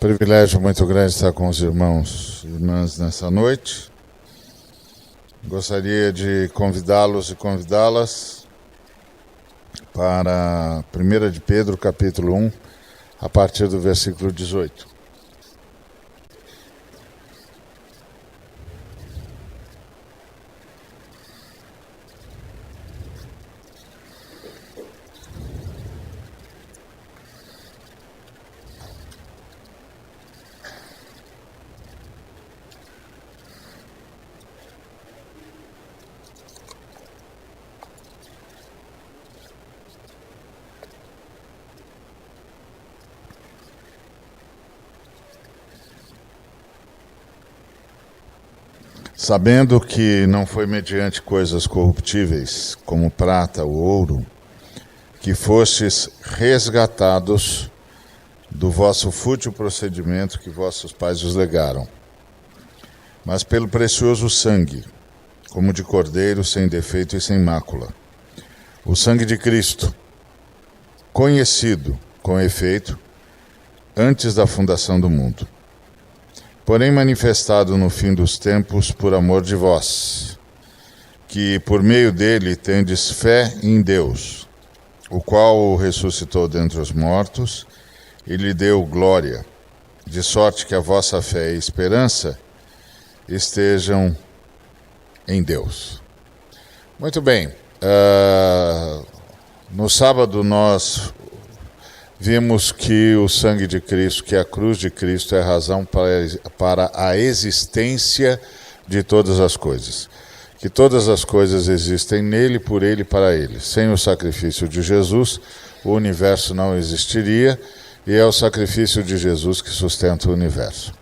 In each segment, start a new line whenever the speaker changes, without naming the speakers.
Privilégio muito grande estar com os irmãos e irmãs nessa noite. Gostaria de convidá-los e convidá-las para 1 de Pedro, capítulo 1, a partir do versículo 18. Sabendo que não foi mediante coisas corruptíveis, como prata ou ouro, que fostes resgatados do vosso fútil procedimento que vossos pais vos legaram, mas pelo precioso sangue, como de cordeiro sem defeito e sem mácula, o sangue de Cristo, conhecido, com efeito, antes da fundação do mundo, porém manifestado no fim dos tempos por amor de vós, que por meio dele tendes fé em Deus, o qual o ressuscitou dentre os mortos e lhe deu glória, de sorte que a vossa fé e esperança estejam em Deus. Muito bem, no sábado nós vimos que o sangue de Cristo, que a cruz de Cristo é a razão para a existência de todas as coisas. Que todas as coisas existem nele, por ele e para ele. Sem o sacrifício de Jesus, o universo não existiria, e é o sacrifício de Jesus que sustenta o universo.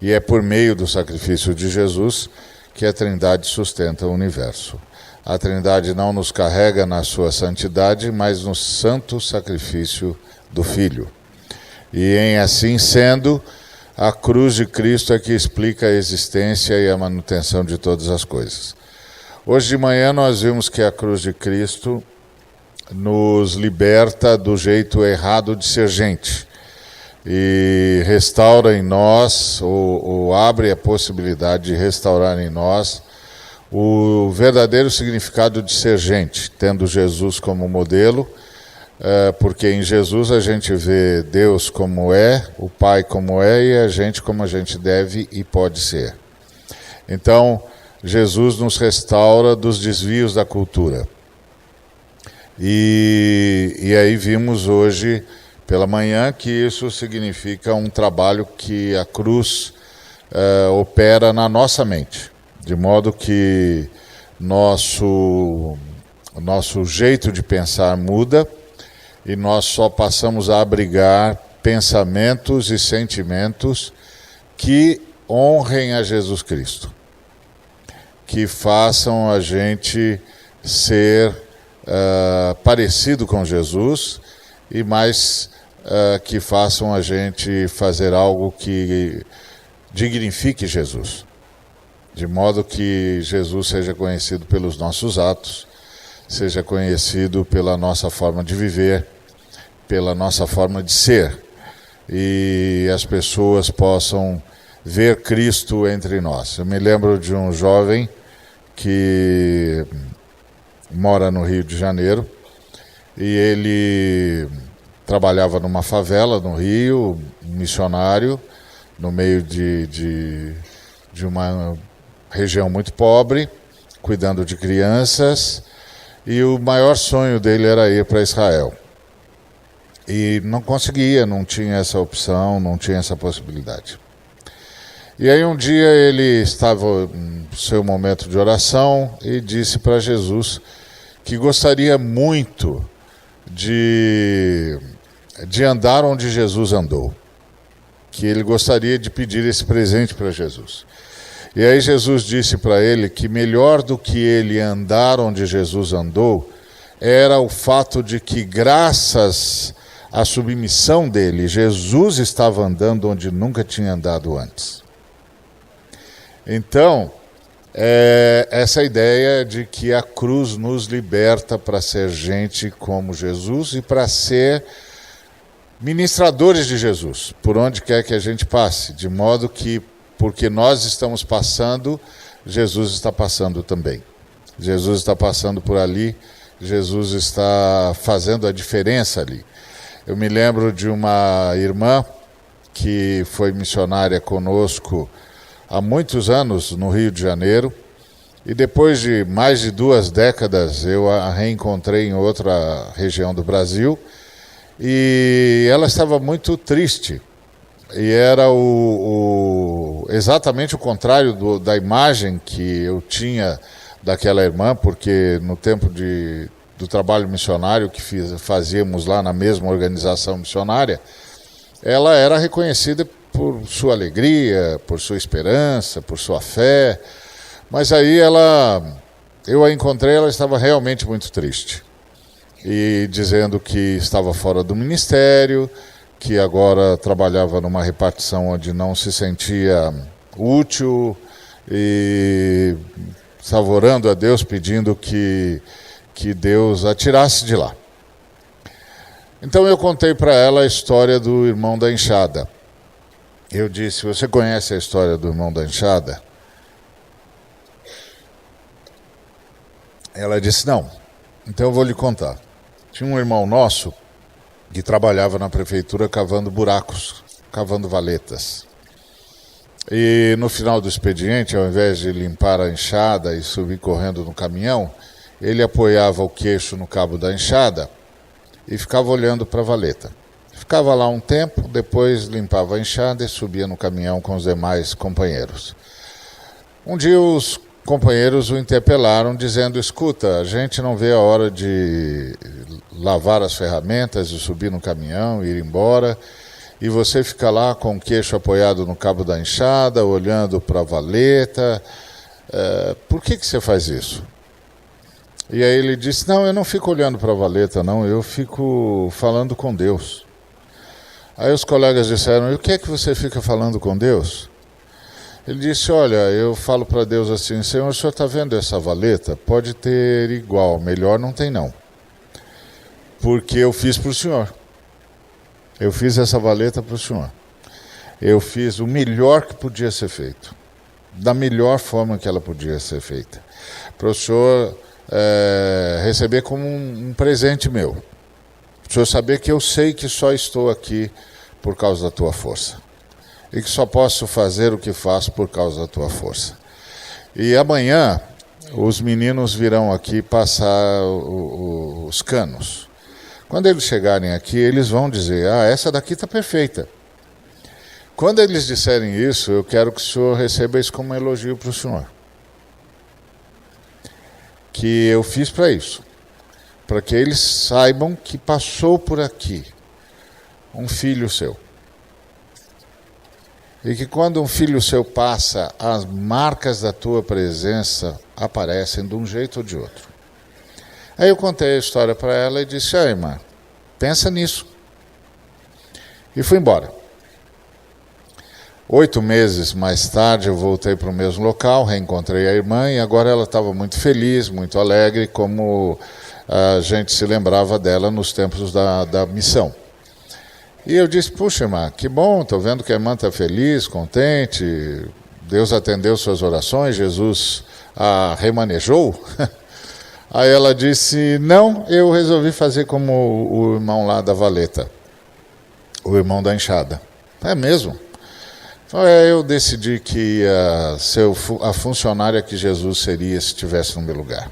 E é por meio do sacrifício de Jesus que a Trindade sustenta o universo. A Trindade não nos carrega na sua santidade, mas no santo sacrifício do Filho. E em assim sendo, a cruz de Cristo é que explica a existência e a manutenção de todas as coisas. Hoje de manhã nós vimos que a cruz de Cristo nos liberta do jeito errado de ser gente e restaura em nós, ou abre a possibilidade de restaurar em nós o verdadeiro significado de ser gente, tendo Jesus como modelo, porque em Jesus a gente vê Deus como é, o Pai como é e a gente como a gente deve e pode ser. Então, Jesus nos restaura dos desvios da cultura. E aí vimos hoje pela manhã que isso significa um trabalho que a cruz opera na nossa mente, de modo que nosso jeito de pensar muda, e nós só passamos a abrigar pensamentos e sentimentos que honrem a Jesus Cristo, que façam a gente ser parecido com Jesus e mais que façam a gente fazer algo que dignifique Jesus, de modo que Jesus seja conhecido pelos nossos atos, seja conhecido pela nossa forma de viver, pela nossa forma de ser, e as pessoas possam ver Cristo entre nós. Eu me lembro de um jovem que mora no Rio de Janeiro, e ele trabalhava numa favela no Rio, missionário, no meio de uma região muito pobre, cuidando de crianças, e o maior sonho dele era ir para Israel. E não conseguia, não tinha essa opção, não tinha essa possibilidade. E aí um dia ele estava no seu momento de oração e disse para Jesus que gostaria muito de andar onde Jesus andou, que ele gostaria de pedir esse presente para Jesus. E aí Jesus disse para ele que melhor do que ele andar onde Jesus andou era o fato de que, graças à submissão dele, Jesus estava andando onde nunca tinha andado antes. Então, essa ideia de que a cruz nos liberta para ser gente como Jesus e para ser ministradores de Jesus, por onde quer que a gente passe, de modo que, porque nós estamos passando, Jesus está passando também. Jesus está passando por ali, Jesus está fazendo a diferença ali. Eu me lembro de uma irmã que foi missionária conosco há muitos anos no Rio de Janeiro, e depois de mais de 2 décadas eu a reencontrei em outra região do Brasil, e ela estava muito triste, e era exatamente o contrário da imagem que eu tinha daquela irmã, porque no tempo do trabalho missionário que fazíamos lá na mesma organização missionária, ela era reconhecida por sua alegria, por sua esperança, por sua fé, mas aí eu a encontrei, ela estava realmente muito triste, e dizendo que estava fora do ministério, que agora trabalhava numa repartição onde não se sentia útil, e estava orando a Deus, pedindo que Deus a tirasse de lá. Então eu contei para ela a história do irmão da enxada. Eu disse: você conhece a história do irmão da enxada? Ela disse: não. Então eu vou lhe contar. Tinha um irmão nosso que trabalhava na prefeitura cavando buracos, cavando valetas. E no final do expediente, ao invés de limpar a enxada e subir correndo no caminhão, ele apoiava o queixo no cabo da enxada e ficava olhando para a valeta. Ficava lá um tempo, depois limpava a enxada e subia no caminhão com os demais companheiros. Um dia os companheiros o interpelaram dizendo: escuta, a gente não vê a hora de lavar as ferramentas e subir no caminhão e ir embora, e você fica lá com o queixo apoiado no cabo da enxada, olhando para a valeta, por que você faz isso? E aí ele disse: não, eu não fico olhando para a valeta, não, eu fico falando com Deus. Aí os colegas disseram: e o que é que você fica falando com Deus? Ele disse: olha, eu falo para Deus assim: Senhor, o senhor está vendo essa valeta? Pode ter igual, melhor não tem não. Porque eu fiz para o senhor. Eu fiz essa valeta para o senhor. Eu fiz o melhor que podia ser feito. Da melhor forma que ela podia ser feita. Para o senhor receber como um presente meu. Para o senhor saber que eu sei que só estou aqui por causa da tua força. E que só posso fazer o que faço por causa da tua força. E amanhã os meninos virão aqui passar os canos. Quando eles chegarem aqui, eles vão dizer: essa daqui está perfeita. Quando eles disserem isso, eu quero que o senhor receba isso como um elogio para o senhor. Que eu fiz para isso. Para que eles saibam que passou por aqui um filho seu. E que quando um filho seu passa, as marcas da tua presença aparecem de um jeito ou de outro. Aí eu contei a história para ela e disse: irmã, pensa nisso. E fui embora. 8 meses mais tarde eu voltei para o mesmo local, reencontrei a irmã e agora ela estava muito feliz, muito alegre, como a gente se lembrava dela nos tempos da missão. E eu disse: puxa, irmã, que bom, estou vendo que a irmã está feliz, contente, Deus atendeu suas orações, Jesus a remanejou. Aí ela disse: não, eu resolvi fazer como o irmão lá da valeta, o irmão da enxada. É mesmo? Eu decidi que ia ser a funcionária que Jesus seria se estivesse no meu lugar.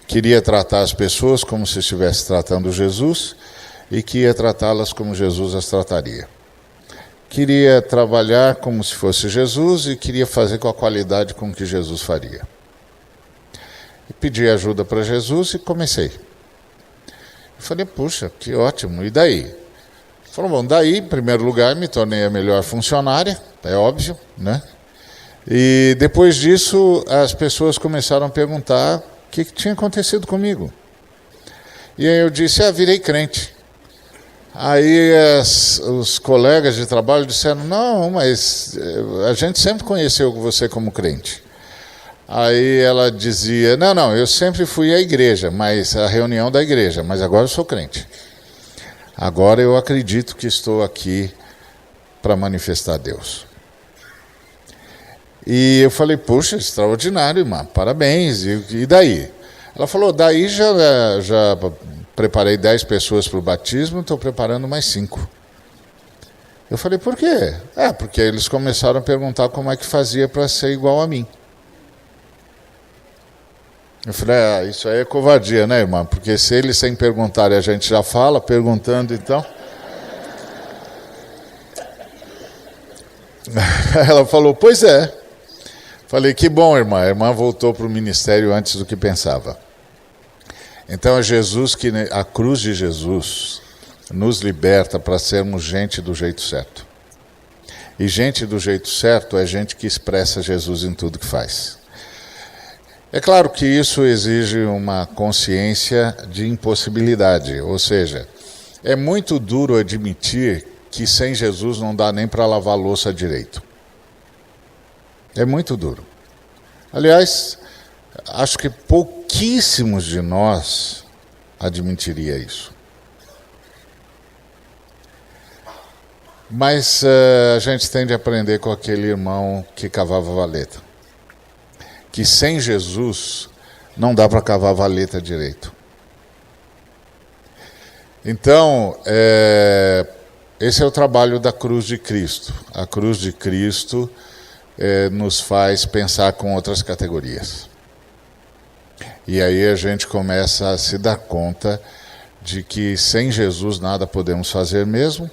Queria tratar as pessoas como se estivesse tratando Jesus e que ia tratá-las como Jesus as trataria. Queria trabalhar como se fosse Jesus e queria fazer com a qualidade com que Jesus faria. E pedi ajuda para Jesus e comecei. Eu falei: puxa, que ótimo, e daí? Ele falou: bom, daí, em primeiro lugar, me tornei a melhor funcionária, é óbvio, né? E depois disso, as pessoas começaram a perguntar o que tinha acontecido comigo. E aí eu disse: virei crente. Aí os colegas de trabalho disseram: não, mas a gente sempre conheceu você como crente. Aí ela dizia: não, eu sempre fui à igreja, mas a reunião da igreja, mas agora eu sou crente. Agora eu acredito que estou aqui para manifestar Deus. E eu falei, puxa, extraordinário, irmã, parabéns, e daí? Ela falou, daí já preparei 10 pessoas para o batismo, estou preparando mais 5. Eu falei, por quê? Porque eles começaram a perguntar como é que fazia para ser igual a mim. Eu falei, isso aí é covardia, né, irmã? Porque se eles sem perguntarem a gente já fala, perguntando então... Ela falou, pois é. Falei, que bom, irmã. A irmã voltou para o ministério antes do que pensava. Então, a cruz de Jesus nos liberta para sermos gente do jeito certo. E gente do jeito certo é gente que expressa Jesus em tudo que faz. É claro que isso exige uma consciência de impossibilidade, ou seja, é muito duro admitir que sem Jesus não dá nem para lavar a louça direito. É muito duro. Aliás, acho que pouquíssimos de nós admitiria isso. Mas a gente tem de aprender com aquele irmão que cavava valeta. Que sem Jesus não dá para cavar valeta direito. Então, esse é o trabalho da cruz de Cristo. A cruz de Cristo nos faz pensar com outras categorias. E aí a gente começa a se dar conta de que sem Jesus nada podemos fazer mesmo,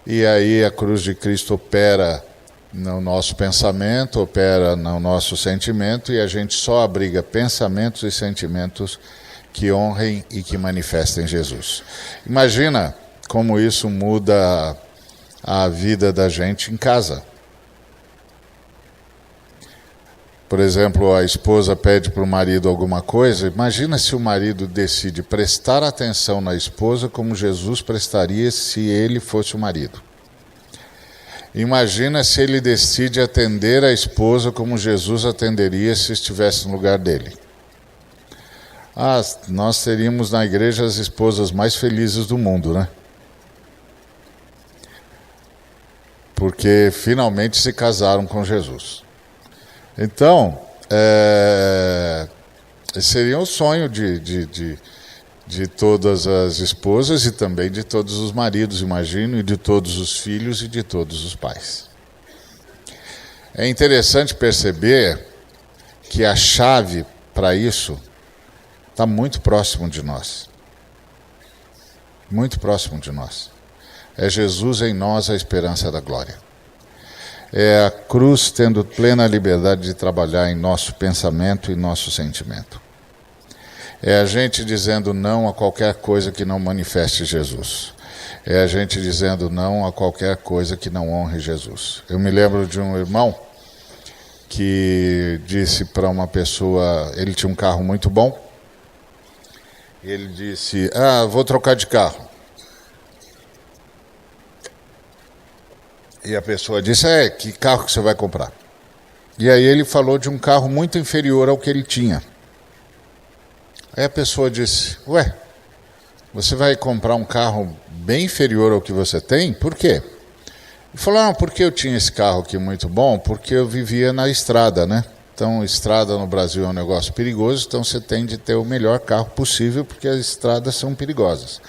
e aí a cruz de Cristo opera no nosso pensamento, opera no nosso sentimento, e a gente só abriga pensamentos e sentimentos que honrem e que manifestem Jesus. Imagina como isso muda a vida da gente em casa. Por exemplo, a esposa pede para o marido alguma coisa. Imagina se o marido decide prestar atenção na esposa como Jesus prestaria se ele fosse o marido. Imagina se ele decide atender a esposa como Jesus atenderia se estivesse no lugar dele. Nós teríamos na igreja as esposas mais felizes do mundo, né? Porque finalmente se casaram com Jesus. Então, seria um sonho de todas as esposas e também de todos os maridos, imagino, e de todos os filhos e de todos os pais. É interessante perceber que a chave para isso está muito próximo de nós. Muito próximo de nós. É Jesus em nós a esperança da glória. É a cruz tendo plena liberdade de trabalhar em nosso pensamento e nosso sentimento. É a gente dizendo não a qualquer coisa que não manifeste Jesus. É a gente dizendo não a qualquer coisa que não honre Jesus. Eu me lembro de um irmão que disse para uma pessoa, ele tinha um carro muito bom, e ele disse, vou trocar de carro. E a pessoa disse, que carro que você vai comprar? E aí ele falou de um carro muito inferior ao que ele tinha. Aí a pessoa disse, você vai comprar um carro bem inferior ao que você tem? Por quê? Ele falou, porque eu tinha esse carro aqui muito bom, porque eu vivia na estrada, né? Então, estrada no Brasil é um negócio perigoso, então você tem de ter o melhor carro possível, porque as estradas são perigosas.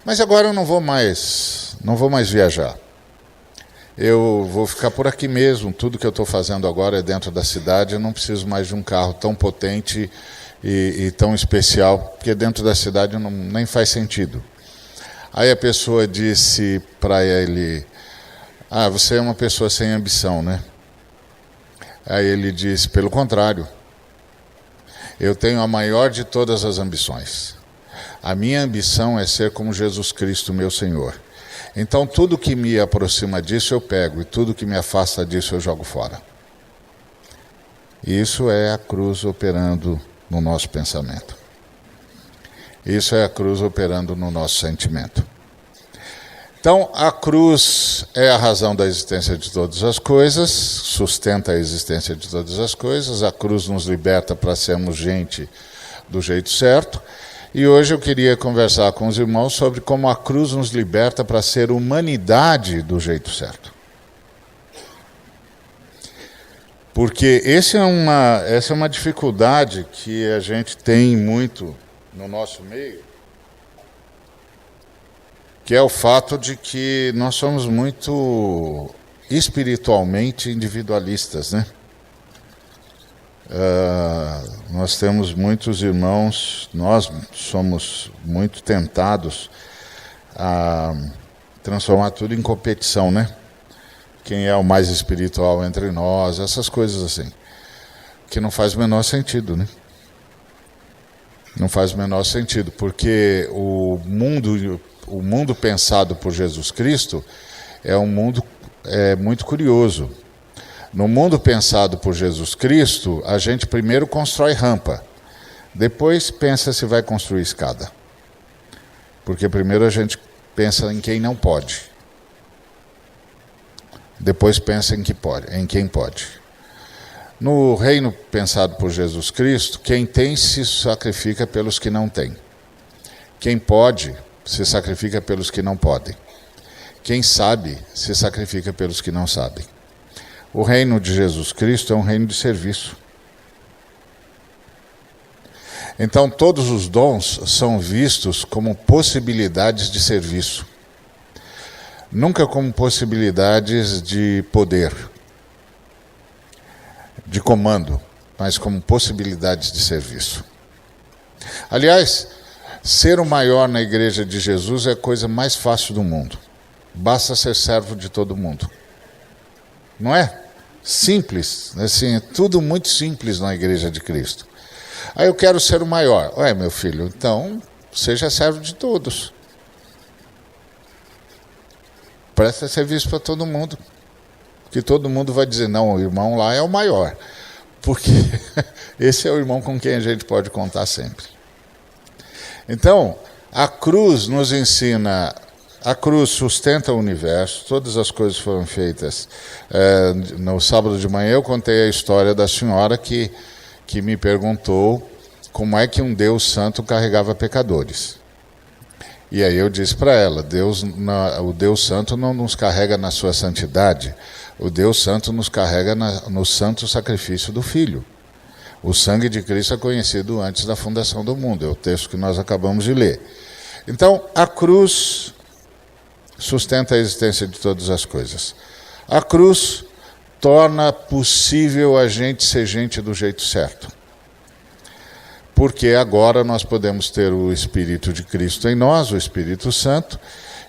Mas agora eu não vou mais viajar. Eu vou ficar por aqui mesmo, tudo que eu estou fazendo agora é dentro da cidade, eu não preciso mais de um carro tão potente e tão especial, porque dentro da cidade nem faz sentido. Aí a pessoa disse para ele, você é uma pessoa sem ambição, né? Aí ele disse, pelo contrário, eu tenho a maior de todas as ambições. A minha ambição é ser como Jesus Cristo, meu Senhor. Então, tudo que me aproxima disso eu pego, e tudo que me afasta disso eu jogo fora. Isso é a cruz operando no nosso pensamento. Isso é a cruz operando no nosso sentimento. Então, a cruz é a razão da existência de todas as coisas, sustenta a existência de todas as coisas, a cruz nos liberta para sermos gente do jeito certo, E hoje eu queria conversar com os irmãos sobre como a cruz nos liberta para ser humanidade do jeito certo. Porque essa é uma dificuldade que a gente tem muito no nosso meio, que é o fato de que nós somos muito espiritualmente individualistas, né? Nós temos muitos irmãos, nós somos muito tentados a transformar tudo em competição, né? Quem é o mais espiritual entre nós, essas coisas assim, que não faz o menor sentido, né? Não faz o menor sentido, porque o mundo pensado por Jesus Cristo é um mundo muito curioso. No mundo pensado por Jesus Cristo, a gente primeiro constrói rampa, depois pensa se vai construir escada. Porque primeiro a gente pensa em quem não pode, depois pensa em quem pode. No reino pensado por Jesus Cristo, quem tem se sacrifica pelos que não têm. Quem pode se sacrifica pelos que não podem. Quem sabe se sacrifica pelos que não sabem. O reino de Jesus Cristo é um reino de serviço. Então, todos os dons são vistos como possibilidades de serviço, nunca como possibilidades de poder, de comando, mas como possibilidades de serviço. Aliás, ser o maior na igreja de Jesus é a coisa mais fácil do mundo. Basta ser servo de todo mundo. Não é? Simples, assim, é tudo muito simples na igreja de Cristo. Aí eu quero ser o maior. Ué, meu filho, então seja servo de todos. Presta serviço para todo mundo. Que todo mundo vai dizer, não, o irmão lá é o maior. Porque esse é o irmão com quem a gente pode contar sempre. Então, a cruz nos ensina, a cruz sustenta o universo, todas as coisas foram feitas. No sábado de manhã eu contei a história da senhora que me perguntou como é que um Deus santo carregava pecadores. E aí eu disse para ela, o Deus santo não nos carrega na sua santidade, o Deus santo nos carrega no santo sacrifício do Filho. O sangue de Cristo é conhecido antes da fundação do mundo, é o texto que nós acabamos de ler. Então, a cruz sustenta a existência de todas as coisas. A cruz torna possível a gente ser gente do jeito certo. Porque agora nós podemos ter o Espírito de Cristo em nós, o Espírito Santo,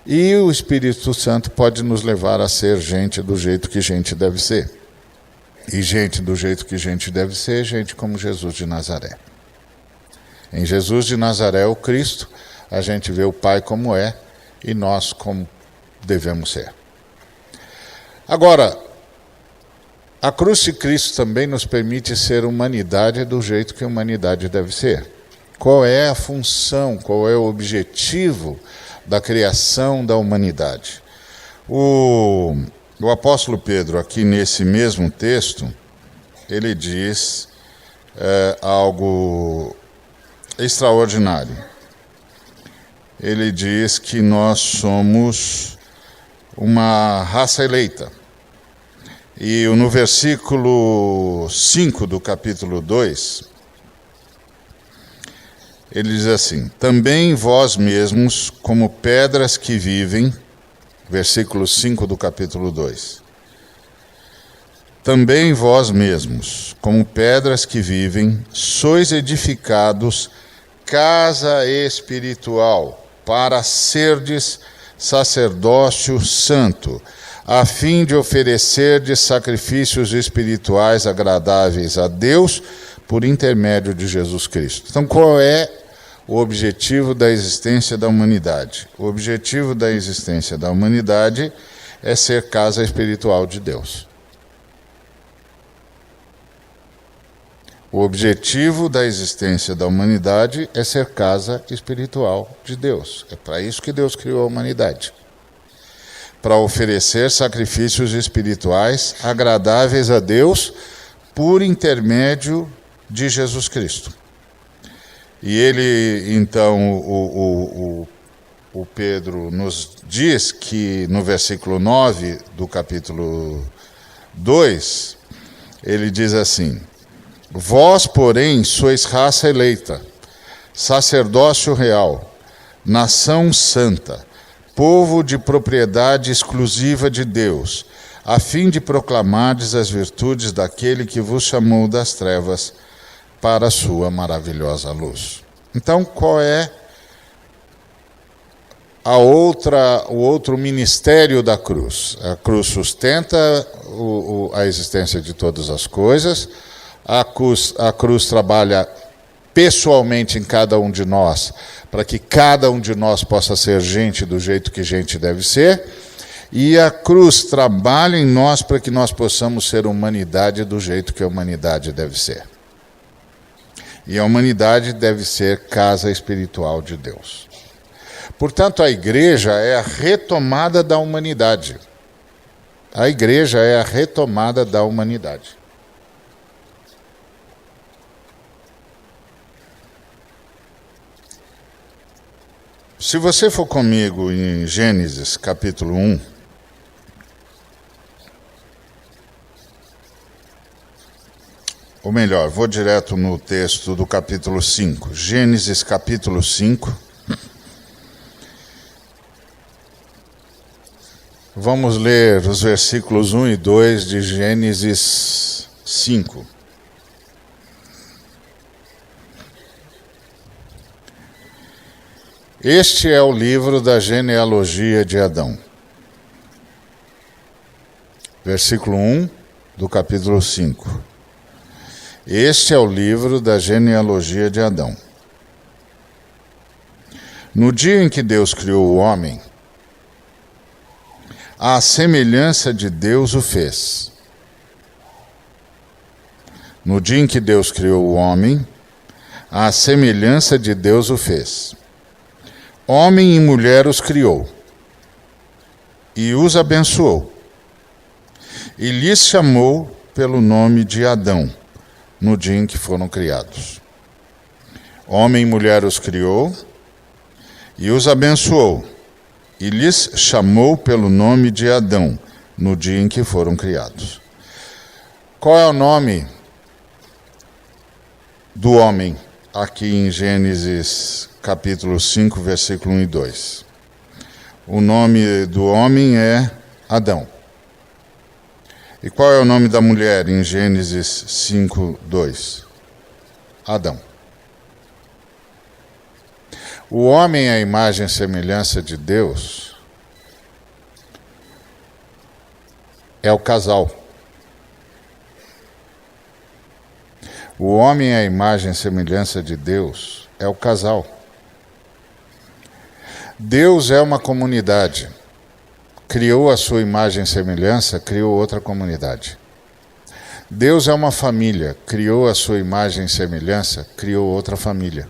e o Espírito Santo pode nos levar a ser gente do jeito que gente deve ser. E gente do jeito que gente deve ser, gente como Jesus de Nazaré. Em Jesus de Nazaré, o Cristo, a gente vê o Pai como é e nós como devemos ser. Agora, a cruz de Cristo também nos permite ser humanidade do jeito que a humanidade deve ser. Qual é a função, qual é o objetivo da criação da humanidade? O apóstolo Pedro, aqui nesse mesmo texto, ele diz algo extraordinário. Ele diz que nós somos uma raça eleita. E no versículo 5 do capítulo 2, ele diz assim: também vós mesmos, como pedras que vivem, versículo 5 do capítulo 2. Também vós mesmos, como pedras que vivem, sois edificados casa espiritual, para serdes sacerdócio santo, a fim de oferecerdes sacrifícios espirituais agradáveis a Deus por intermédio de Jesus Cristo. Então, qual é o objetivo da existência da humanidade? O objetivo da existência da humanidade é ser casa espiritual de Deus. O objetivo da existência da humanidade é ser casa espiritual de Deus. É para isso que Deus criou a humanidade. Para oferecer sacrifícios espirituais agradáveis a Deus por intermédio de Jesus Cristo. E ele, então, o Pedro nos diz que no versículo 9 do capítulo 2, ele diz assim: vós, porém, sois raça eleita, sacerdócio real, nação santa, povo de propriedade exclusiva de Deus, a fim de proclamardes as virtudes daquele que vos chamou das trevas para a sua maravilhosa luz. Então, qual é o outro ministério da cruz? A cruz sustenta a existência de todas as coisas, a cruz trabalha pessoalmente em cada um de nós, para que cada um de nós possa ser gente do jeito que gente deve ser, e a cruz trabalha em nós para que nós possamos ser humanidade do jeito que a humanidade deve ser. E a humanidade deve ser casa espiritual de Deus. Portanto, a igreja é a retomada da humanidade. A igreja é a retomada da humanidade. Se você for comigo em Gênesis capítulo 1, ou melhor, vou direto no texto do capítulo 5, Gênesis capítulo 5. Vamos ler os versículos 1 e 2 de Gênesis 5. Este é o livro da genealogia de Adão. Versículo 1 do capítulo 5. Este é o livro da genealogia de Adão. No dia em que Deus criou o homem, à semelhança de Deus o fez. No dia em que Deus criou o homem, à semelhança de Deus o fez. Homem e mulher os criou, e os abençoou, e lhes chamou pelo nome de Adão, no dia em que foram criados. Homem e mulher os criou, e os abençoou, e lhes chamou pelo nome de Adão, no dia em que foram criados. Qual é o nome do homem aqui em Gênesis capítulo 5, versículo 1 e 2? O nome do homem é Adão. E qual é o nome da mulher em Gênesis 5, 2? Adão. O homem é a imagem e semelhança de Deus, é o casal. O homem é a imagem e semelhança de Deus, é o casal. Deus é uma comunidade. Criou a sua imagem e semelhança, criou outra comunidade. Deus é uma família. Criou a sua imagem e semelhança, criou outra família.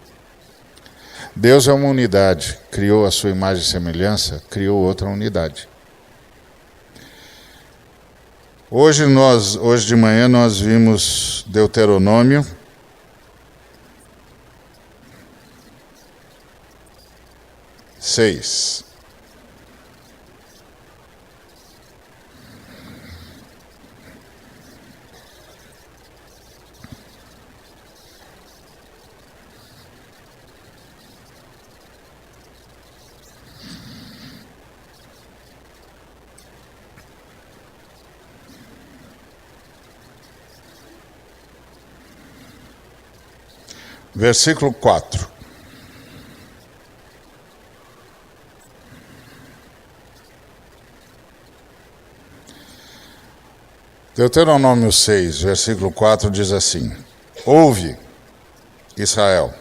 Deus é uma unidade. Criou a sua imagem e semelhança, criou outra unidade. Hoje de manhã nós vimos Deuteronômio 6. Versículo 4. Deuteronômio 6, versículo 4 diz assim: Ouve, Israel,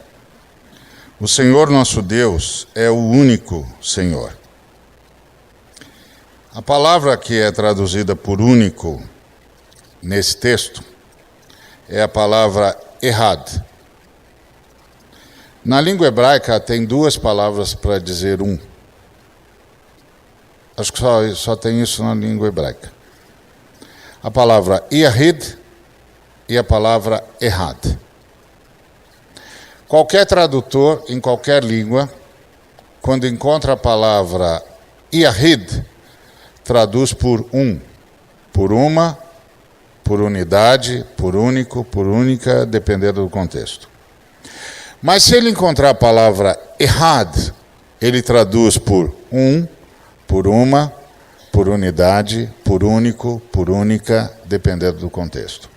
o Senhor nosso Deus é o único Senhor. A palavra que é traduzida por único nesse texto é a palavra errad. Na língua hebraica tem duas palavras para dizer um. Acho que só tem isso na língua hebraica. A palavra yahid e a palavra errad. Qualquer tradutor, em qualquer língua, quando encontra a palavra Yahid, traduz por um, por uma, por unidade, por único, por única, dependendo do contexto. Mas se ele encontrar a palavra Ehad, ele traduz por um, por uma, por unidade, por único, por única, dependendo do contexto.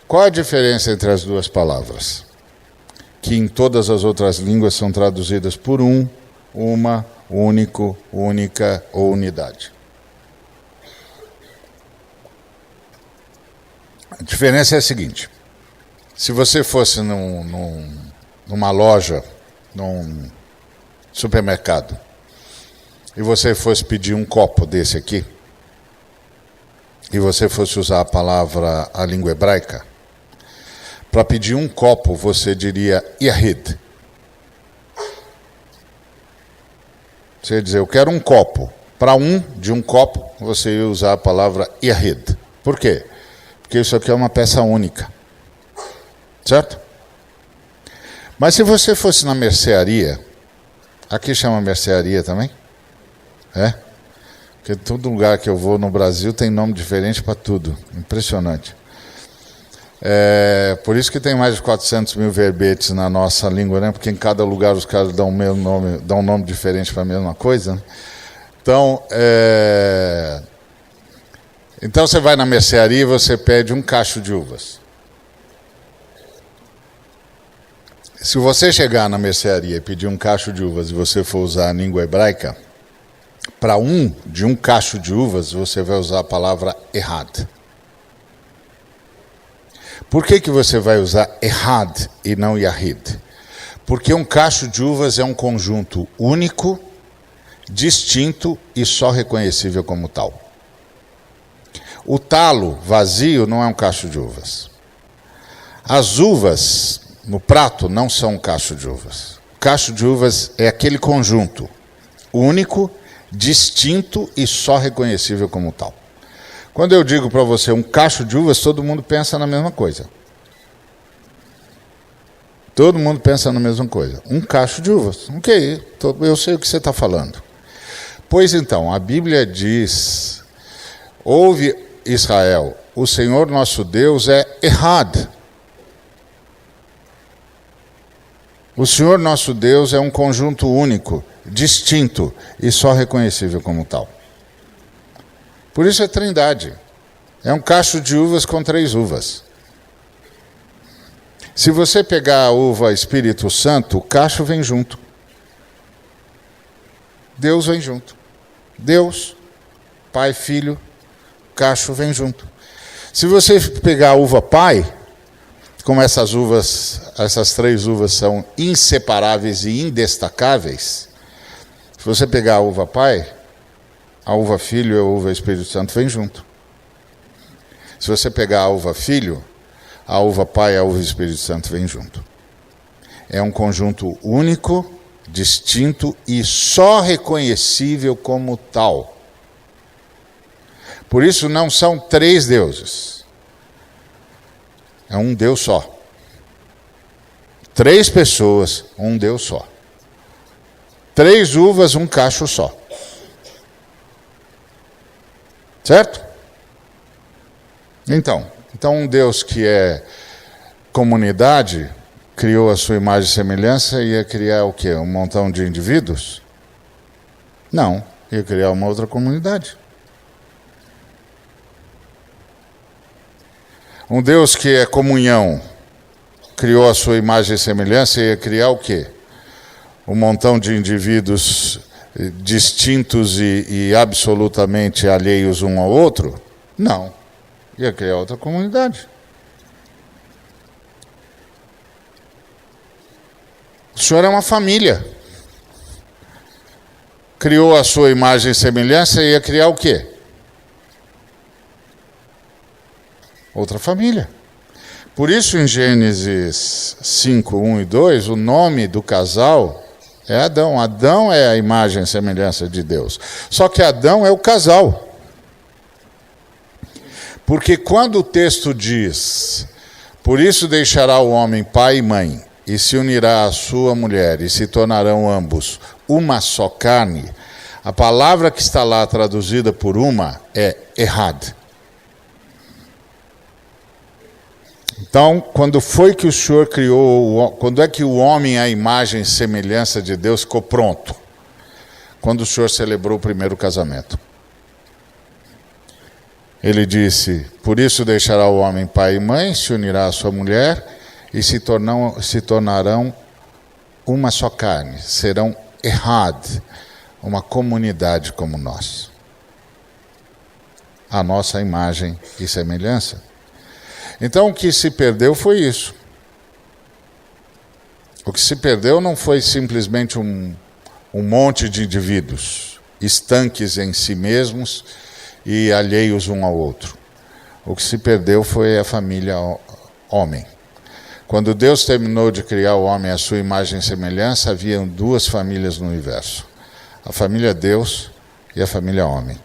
Qual a diferença entre as duas palavras? Que em todas as outras línguas são traduzidas por um, uma, único, única ou unidade. A diferença é a seguinte: se você fosse numa loja, num supermercado, e você fosse pedir um copo desse aqui, e você fosse usar a língua hebraica, para pedir um copo você diria Yahid. Você ia dizer, eu quero um copo. Para de um copo, você ia usar a palavra Yahid. Por quê? Porque isso aqui é uma peça única. Certo? Mas se você fosse na mercearia, aqui chama mercearia também? É? Porque todo lugar que eu vou no Brasil tem nome diferente para tudo. Impressionante. Por isso que tem mais de 400 mil verbetes na nossa língua, né? Porque em cada lugar os caras dão um nome diferente para a mesma coisa. Né? Então você vai na mercearia e você pede um cacho de uvas. Se você chegar na mercearia e pedir um cacho de uvas e você for usar a língua hebraica, para de um cacho de uvas, você vai usar a palavra Ehad. Por que você vai usar Ehad e não Yahid? Porque um cacho de uvas é um conjunto único, distinto e só reconhecível como tal. O talo vazio não é um cacho de uvas. As uvas no prato não são um cacho de uvas. O cacho de uvas é aquele conjunto único, distinto e só reconhecível como tal. Quando eu digo para você um cacho de uvas, todo mundo pensa na mesma coisa. Todo mundo pensa na mesma coisa. Um cacho de uvas. Ok, eu sei o que você está falando. Pois então, a Bíblia diz, ouve Israel, o Senhor nosso Deus é Ehad. O Senhor nosso Deus é um conjunto único, distinto e só reconhecível como tal. Por isso é trindade. É um cacho de uvas com 3 uvas. Se você pegar a uva Espírito Santo, o cacho vem junto. Deus vem junto. Deus, Pai, Filho, cacho vem junto. Se você pegar a uva Pai, como essas 3 uvas são inseparáveis e indestacáveis, se você pegar a uva Pai, a uva Filho e a uva Espírito Santo vem junto. Se você pegar a uva Filho, a uva Pai e a uva Espírito Santo vem junto. É um conjunto único, distinto e só reconhecível como tal. Por isso não são 3 deuses. É um Deus só. 3 pessoas, um Deus só. 3 uvas, um cacho só. Certo? Então um Deus que é comunidade, criou a sua imagem e semelhança e ia criar o quê? Um montão de indivíduos? Não, ia criar uma outra comunidade. Um Deus que é comunhão, criou a sua imagem e semelhança e ia criar o quê? Um montão de indivíduos distintos e absolutamente alheios um ao outro? Não, ia criar outra comunidade. O Senhor é uma família. Criou a sua imagem e semelhança e ia criar o quê? Outra família. Por isso, em Gênesis 5, 1 e 2, o nome do casal é Adão. Adão é a imagem e semelhança de Deus. Só que Adão é o casal. Porque quando o texto diz, por isso deixará o homem pai e mãe, e se unirá à sua mulher, e se tornarão ambos uma só carne, a palavra que está lá traduzida por uma é errad. Então, quando foi que o Senhor criou, quando é que o homem, à imagem e semelhança de Deus, ficou pronto? Quando o Senhor celebrou o primeiro casamento. Ele disse, por isso deixará o homem pai e mãe, se unirá à sua mulher, e se tornarão uma só carne, serão errad, uma comunidade como nós. A nossa imagem e semelhança. Então o que se perdeu foi isso. O que se perdeu não foi simplesmente um monte de indivíduos, estanques em si mesmos e alheios um ao outro. O que se perdeu foi a família homem. Quando Deus terminou de criar o homem à sua imagem e semelhança, haviam duas famílias no universo. A família Deus e a família homem.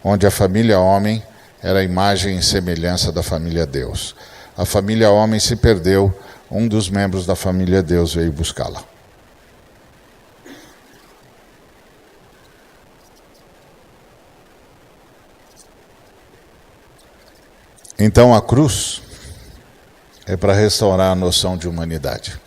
Onde a família homem era a imagem e semelhança da família Deus. A família homem se perdeu, um dos membros da família Deus veio buscá-la. Então a cruz é para restaurar a noção de humanidade.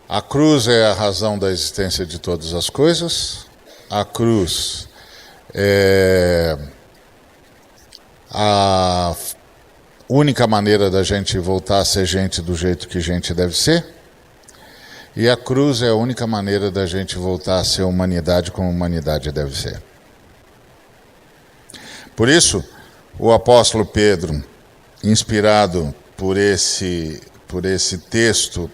A cruz é a razão da existência de todas as coisas. A cruz é a única maneira da gente voltar a ser gente do jeito que gente deve ser. E a cruz é a única maneira da gente voltar a ser humanidade como humanidade deve ser. Por isso, o apóstolo Pedro, inspirado por esse texto,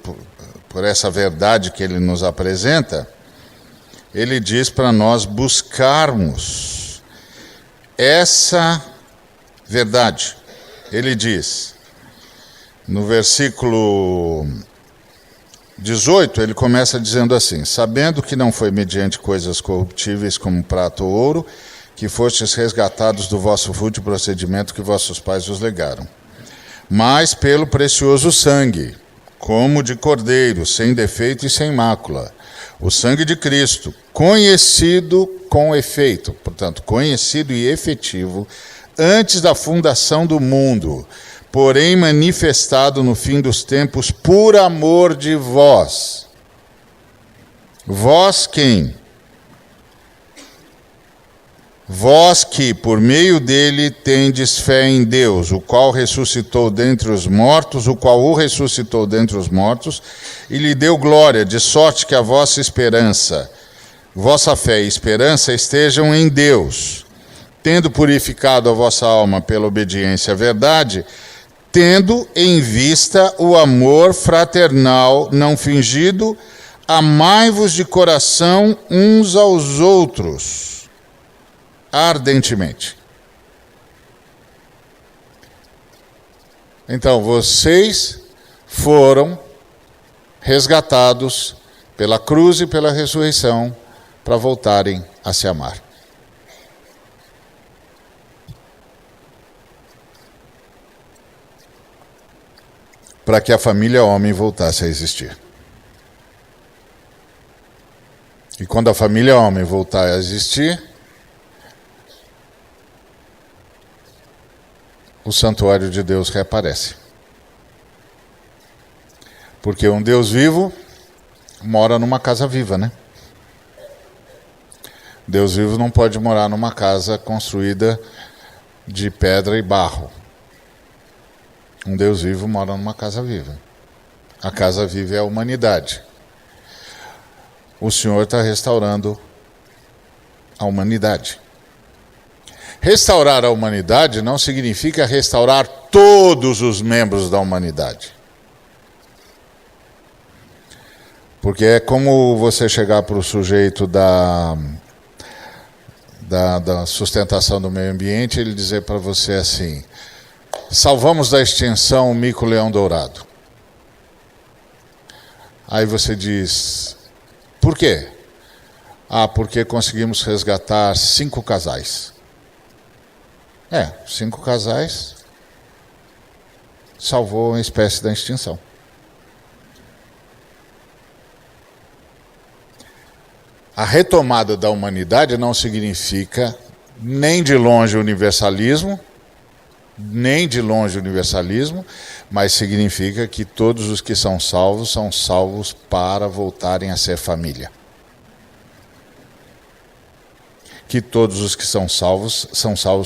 por essa verdade que ele nos apresenta, ele diz para nós buscarmos essa verdade. Ele diz, no versículo 18, ele começa dizendo assim, sabendo que não foi mediante coisas corruptíveis como prata ou ouro, que fostes resgatados do vosso fútil procedimento que vossos pais vos legaram, mas pelo precioso sangue, como de cordeiro, sem defeito e sem mácula, o sangue de Cristo, conhecido com efeito, portanto, conhecido e efetivo, antes da fundação do mundo, porém manifestado no fim dos tempos por amor de vós. Vós quem? Vós que, por meio dele, tendes fé em Deus, o qual ressuscitou dentre os mortos, o qual o ressuscitou dentre os mortos, e lhe deu glória, de sorte que a vossa esperança, vossa fé e esperança estejam em Deus, tendo purificado a vossa alma pela obediência à verdade, tendo em vista o amor fraternal não fingido, amai-vos de coração uns aos outros, ardentemente. Então, vocês foram resgatados pela cruz e pela ressurreição para voltarem a se amar. Para que a família homem voltasse a existir. E quando a família homem voltar a existir, o santuário de Deus reaparece. Porque um Deus vivo mora numa casa viva, né? Deus vivo não pode morar numa casa construída de pedra e barro. Um Deus vivo mora numa casa viva. A casa viva é a humanidade. O Senhor está restaurando a humanidade. Restaurar a humanidade não significa restaurar todos os membros da humanidade. Porque é como você chegar para o sujeito da sustentação do meio ambiente e ele dizer para você assim, salvamos da extinção o mico-leão dourado. Aí você diz, por quê? Ah, porque conseguimos resgatar 5 casais. 5 casais salvou a espécie da extinção. A retomada da humanidade não significa nem de longe universalismo, mas significa que todos os que são salvos para voltarem a ser família. Que todos os que são salvos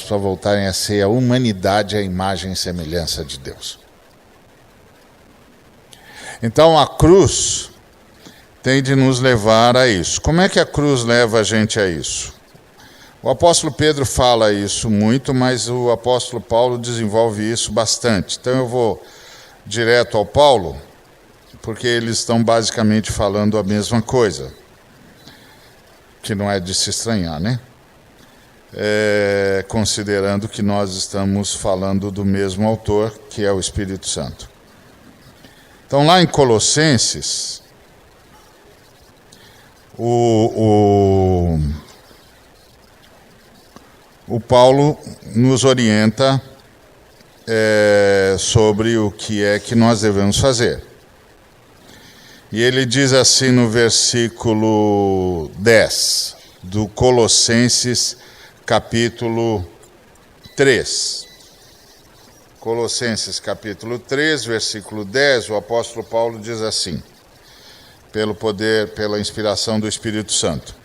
para voltarem a ser a humanidade, a imagem e semelhança de Deus. Então a cruz tem de nos levar a isso. Como é que a cruz leva a gente a isso? O apóstolo Pedro fala isso muito, mas o apóstolo Paulo desenvolve isso bastante. Então eu vou direto ao Paulo, porque eles estão basicamente falando a mesma coisa, que não é de se estranhar, né? Considerando que nós estamos falando do mesmo autor, que é o Espírito Santo. Então lá em Colossenses, o Paulo nos orienta sobre o que é que nós devemos fazer. E ele diz assim no versículo 10 do Colossenses capítulo 3. Colossenses capítulo 3, versículo 10, o apóstolo Paulo diz assim: pelo poder, pela inspiração do Espírito Santo: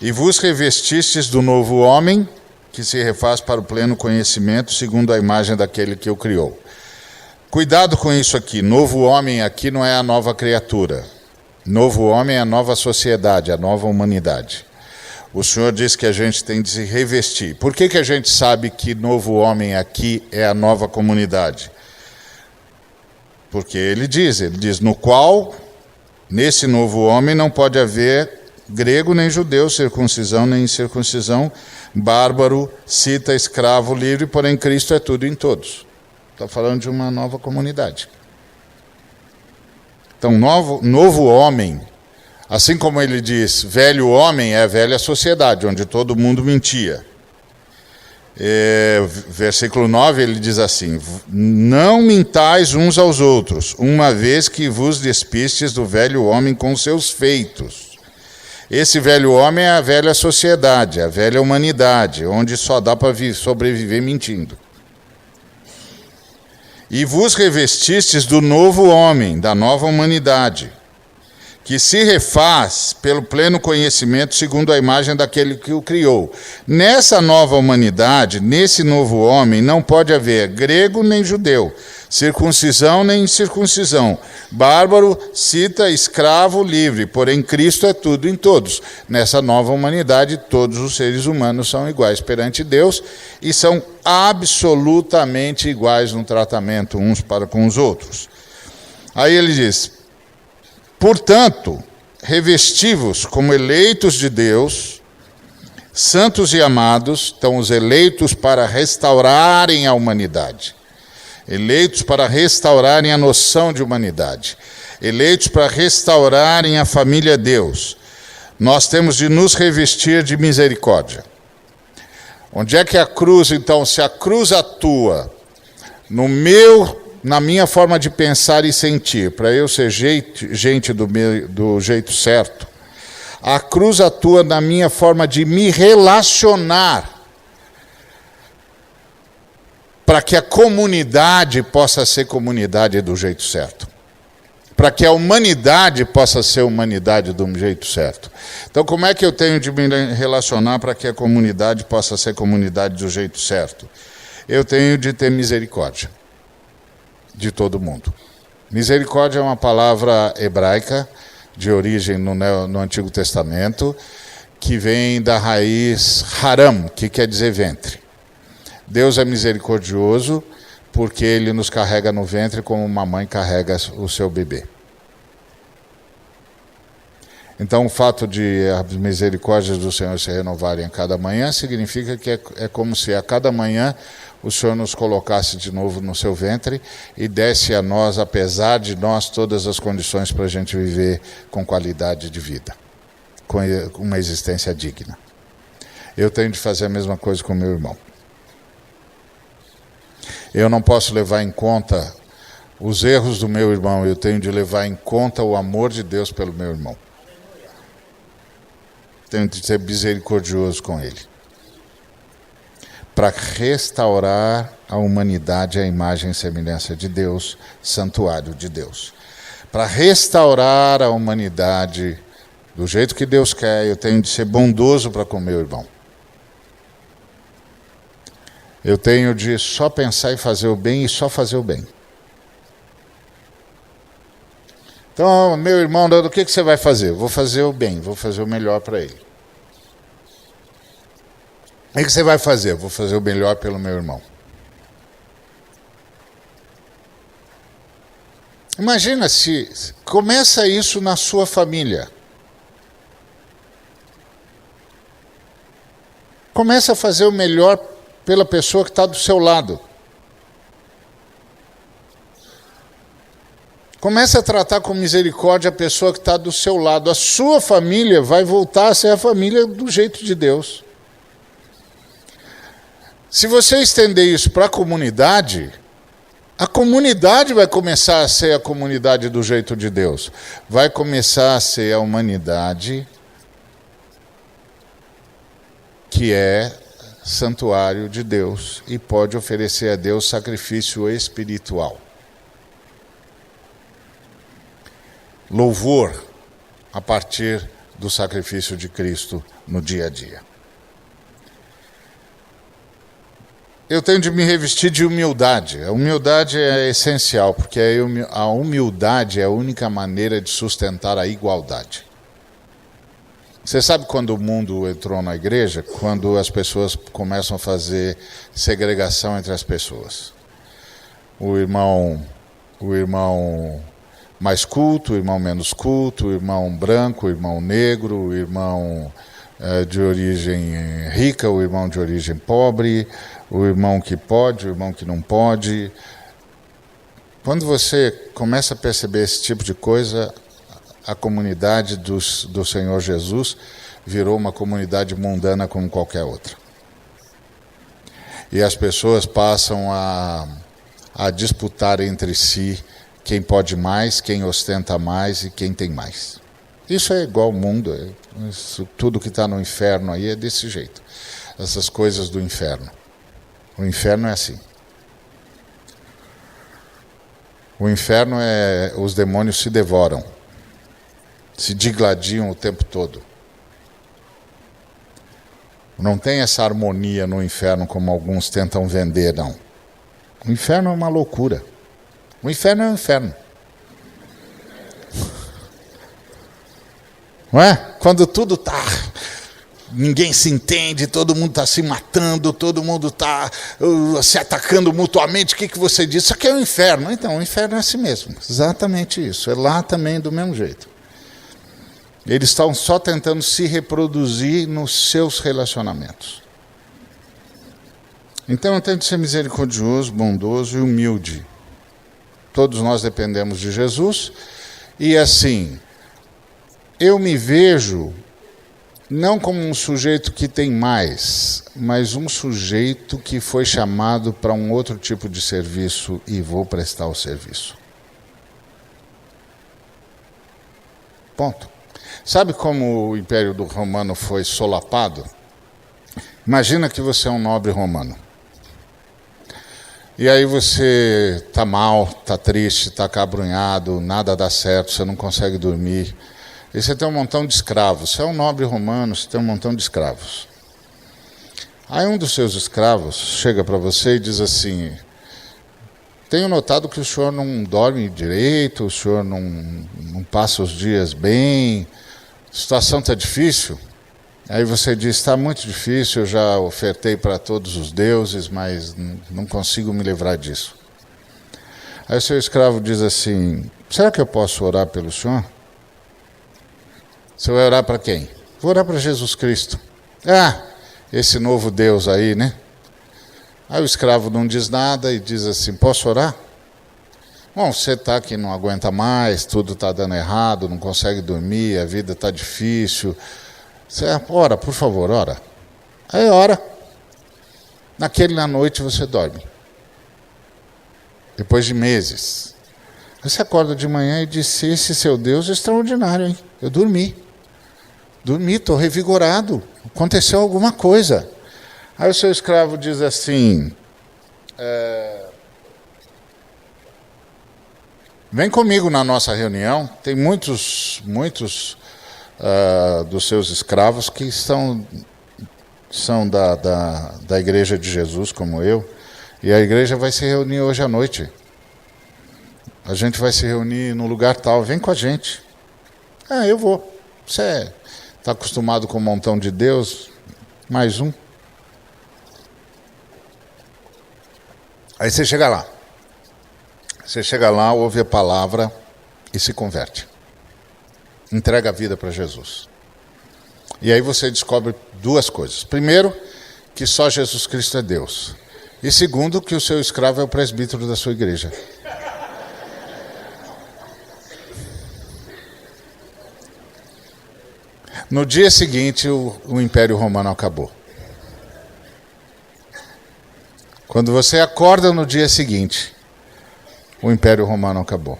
e vos revestistes do novo homem, que se refaz para o pleno conhecimento, segundo a imagem daquele que o criou. Cuidado com isso aqui. Novo homem aqui não é a nova criatura. Novo homem é a nova sociedade, a nova humanidade. O Senhor diz que a gente tem de se revestir. Por que a gente sabe que novo homem aqui é a nova comunidade? Porque ele diz, no qual, nesse novo homem, não pode haver grego nem judeu, circuncisão nem incircuncisão, bárbaro, cita, escravo, livre, porém Cristo é tudo em todos. Está falando de uma nova comunidade. Então, novo homem, assim como ele diz, velho homem é a velha sociedade, onde todo mundo mentia. Versículo 9, ele diz assim: não mintais uns aos outros, uma vez que vos despistes do velho homem com seus feitos. Esse velho homem é a velha sociedade, a velha humanidade, onde só dá para sobreviver mentindo. E vos revestistes do novo homem, da nova humanidade, que se refaz pelo pleno conhecimento segundo a imagem daquele que o criou. Nessa nova humanidade, nesse novo homem, não pode haver grego nem judeu, circuncisão nem incircuncisão, bárbaro, cita, escravo, livre, porém Cristo é tudo em todos. Nessa nova humanidade, todos os seres humanos são iguais perante Deus e são absolutamente iguais no tratamento uns para com os outros. Aí ele diz: portanto, revesti-vos como eleitos de Deus, santos e amados, então os eleitos para restaurarem a humanidade, eleitos para restaurarem a noção de humanidade, eleitos para restaurarem a família Deus. Nós temos de nos revestir de misericórdia. Onde é que a cruz, então, se a cruz atua na minha forma de pensar e sentir, para eu ser gente do jeito certo, a cruz atua na minha forma de me relacionar, para que a comunidade possa ser comunidade do jeito certo, para que a humanidade possa ser humanidade do jeito certo. Então, como é que eu tenho de me relacionar para que a comunidade possa ser comunidade do jeito certo? Eu tenho de ter misericórdia de todo mundo. Misericórdia é uma palavra hebraica de origem no Antigo Testamento, que vem da raiz haram, que quer dizer ventre. Deus é misericordioso porque Ele nos carrega no ventre como uma mãe carrega o seu bebê. Então, o fato de as misericórdias do Senhor se renovarem a cada manhã significa que é como se a cada manhã o Senhor nos colocasse de novo no seu ventre e desse a nós, apesar de nós, todas as condições para a gente viver com qualidade de vida, com uma existência digna. Eu tenho de fazer a mesma coisa com meu irmão. Eu não posso levar em conta os erros do meu irmão, eu tenho de levar em conta o amor de Deus pelo meu irmão. Tenho de ser misericordioso com ele. Para restaurar a humanidade à imagem e semelhança de Deus, santuário de Deus. Para restaurar a humanidade do jeito que Deus quer, eu tenho de ser bondoso para com o meu irmão. Eu tenho de só pensar em fazer o bem e só fazer o bem. Então, meu irmão, o que você vai fazer? Vou fazer o bem, vou fazer o melhor para ele. O que você vai fazer? Vou fazer o melhor pelo meu irmão. Imagina se começa isso na sua família. Começa a fazer o melhor pela pessoa que está do seu lado. Começa a tratar com misericórdia a pessoa que está do seu lado. A sua família vai voltar a ser a família do jeito de Deus. Se você estender isso para a comunidade vai começar a ser a comunidade do jeito de Deus. Vai começar a ser a humanidade que é santuário de Deus e pode oferecer a Deus sacrifício espiritual. Louvor a partir do sacrifício de Cristo no dia a dia. Eu tenho de me revestir de humildade. A humildade é essencial, porque a humildade é a única maneira de sustentar a igualdade. Você sabe quando o mundo entrou na igreja? Quando as pessoas começam a fazer segregação entre as pessoas. O irmão mais culto, o irmão menos culto, o irmão branco, o irmão negro, o irmão de origem rica, o irmão de origem pobre, o irmão que pode, o irmão que não pode. Quando você começa a perceber esse tipo de coisa, a comunidade do Senhor Jesus virou uma comunidade mundana como qualquer outra. E as pessoas passam a disputar entre si quem pode mais, quem ostenta mais e quem tem mais. Isso é igual ao mundo, tudo que está no inferno aí é desse jeito. Essas coisas do inferno. O inferno é assim. O inferno é os demônios se devoram, se digladiam o tempo todo. Não tem essa harmonia no inferno como alguns tentam vender, não. O inferno é uma loucura. O inferno é o inferno. Não é? Quando tudo está... Ninguém se entende, todo mundo está se matando, todo mundo está se atacando mutuamente. O que você diz? Isso aqui é o inferno. Então, o inferno é assim mesmo. Exatamente isso. É lá também do mesmo jeito. Eles estão só tentando se reproduzir nos seus relacionamentos. Então, eu tenho de ser misericordioso, bondoso e humilde. Todos nós dependemos de Jesus. E assim, eu me vejo não como um sujeito que tem mais, mas um sujeito que foi chamado para um outro tipo de serviço e vou prestar o serviço. Ponto. Sabe como o Império Romano foi solapado? Imagina que você é um nobre romano. E aí você está mal, está triste, está acabrunhado, nada dá certo, você não consegue dormir. E você tem um montão de escravos. Você é um nobre romano, você tem um montão de escravos. Aí um dos seus escravos chega para você e diz assim: tenho notado que o senhor não dorme direito, o senhor não passa os dias bem, a situação está difícil. Aí você diz: está muito difícil, eu já ofertei para todos os deuses, mas não consigo me livrar disso. Aí o seu escravo diz assim: será que eu posso orar pelo senhor? Você vai orar para quem? Vou orar para Jesus Cristo. Ah, esse novo Deus aí, né? Aí o escravo não diz nada e diz assim: posso orar? Bom, você está que não aguenta mais, tudo está dando errado, não consegue dormir, a vida está difícil. Você ora, por favor, ora. Aí ora. Na noite você dorme. Depois de meses. Você acorda de manhã e diz, esse seu Deus é extraordinário, hein? Eu dormi, estou revigorado, aconteceu alguma coisa. Aí o seu escravo diz assim, vem comigo na nossa reunião, tem muitos dos seus escravos que são da Igreja de Jesus, como eu, e a igreja vai se reunir hoje à noite. A gente vai se reunir no lugar tal, vem com a gente. Eu vou. Você está acostumado com um montão de Deus, mais um. Aí você chega lá. Você chega lá, ouve a palavra e se converte. Entrega a vida para Jesus. E aí você descobre duas coisas. Primeiro, que só Jesus Cristo é Deus. E segundo, que o seu escravo é o presbítero da sua igreja. No dia seguinte, o Império Romano acabou. Quando você acorda no dia seguinte, o Império Romano acabou.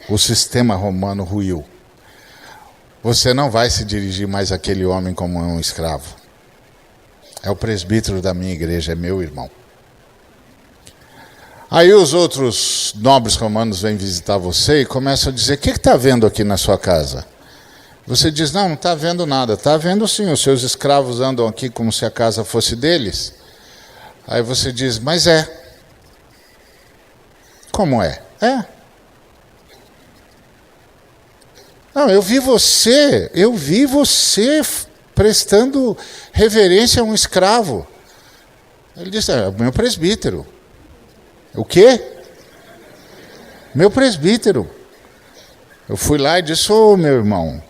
O sistema romano ruiu. Você não vai se dirigir mais àquele homem como um escravo. É o presbítero da minha igreja, é meu irmão. Aí os outros nobres romanos vêm visitar você e começam a dizer, o que está vendo aqui na sua casa? Você diz, não está vendo nada. Está vendo sim, os seus escravos andam aqui como se a casa fosse deles. Aí você diz, mas é. Como é? Não, eu vi você prestando reverência a um escravo. Ele disse, meu presbítero. O quê? Meu presbítero. Eu fui lá e disse, meu irmão,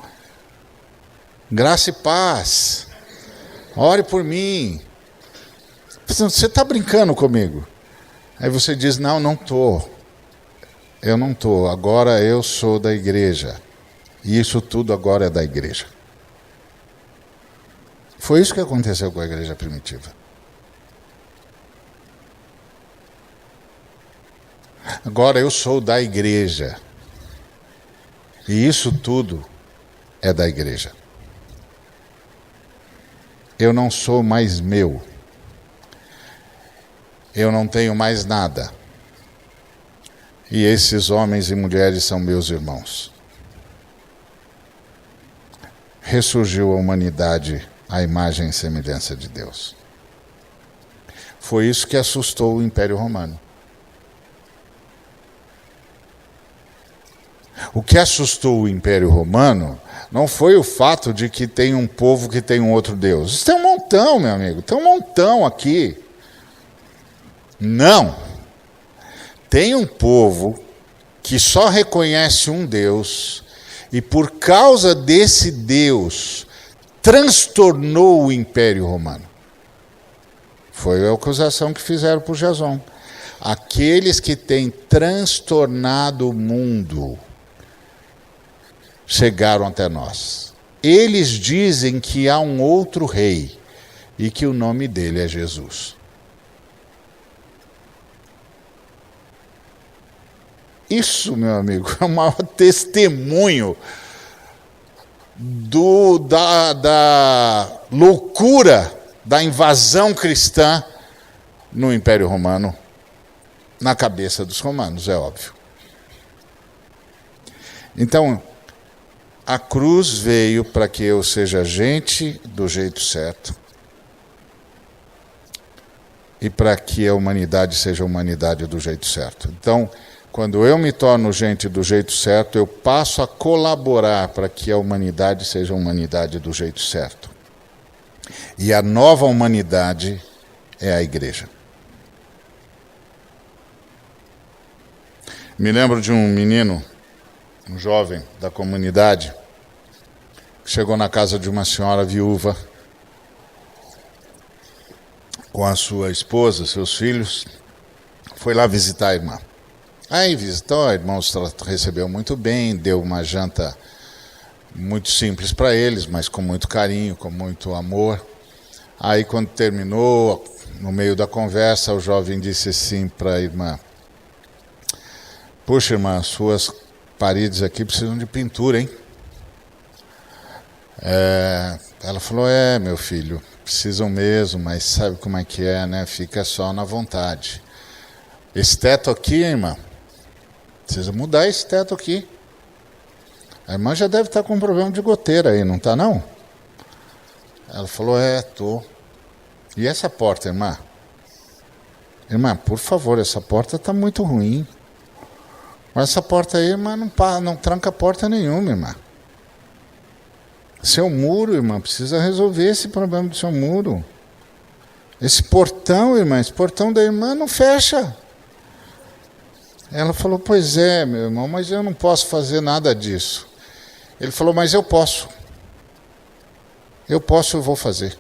graça e paz, ore por mim. Você está brincando comigo? Aí você diz, não estou. Eu não estou, agora eu sou da igreja. E isso tudo agora é da igreja. Foi isso que aconteceu com a igreja primitiva. Agora eu sou da igreja. E isso tudo é da igreja. Eu não sou mais meu. Eu não tenho mais nada. E esses homens e mulheres são meus irmãos. Ressurgiu a humanidade à imagem e semelhança de Deus. Foi isso que assustou o Império Romano. O que assustou o Império Romano não foi o fato de que tem um povo que tem um outro Deus. Isso tem um montão, meu amigo, tem um montão aqui. Não. Tem um povo que só reconhece um Deus e por causa desse Deus transtornou o Império Romano. Foi a acusação que fizeram por Jason. Aqueles que têm transtornado o mundo chegaram até nós. Eles dizem que há um outro rei e que o nome dele é Jesus. Isso, meu amigo, é o maior testemunho da loucura da invasão cristã no Império Romano, na cabeça dos romanos, é óbvio. Então, a cruz veio para que eu seja gente do jeito certo e para que a humanidade seja a humanidade do jeito certo. Então, quando eu me torno gente do jeito certo, eu passo a colaborar para que a humanidade seja a humanidade do jeito certo. E a nova humanidade é a igreja. Me lembro de um menino, um jovem da comunidade, que chegou na casa de uma senhora viúva com a sua esposa, seus filhos, foi lá visitar a irmã. Aí visitou, a irmã os recebeu muito bem, deu uma janta muito simples para eles, mas com muito carinho, com muito amor. Aí quando terminou, no meio da conversa, o jovem disse assim para a irmã, Puxa, irmã, suas paredes aqui precisam de pintura, hein? Ela falou, meu filho, precisam mesmo, mas sabe como é que é, né? Fica só na vontade. Esse teto aqui, irmã, precisa mudar esse teto aqui. A irmã já deve estar com um problema de goteira aí, não está não? Ela falou, tô. E essa porta, irmã? Irmã, por favor, essa porta está muito ruim. Mas essa porta aí, irmã, não tranca porta nenhuma, irmã. Seu muro, irmã, precisa resolver esse problema do seu muro. Esse portão, irmã, esse portão da irmã não fecha. Ela falou, pois é, meu irmão, mas eu não posso fazer nada disso. Ele falou, mas eu posso. Eu vou fazer.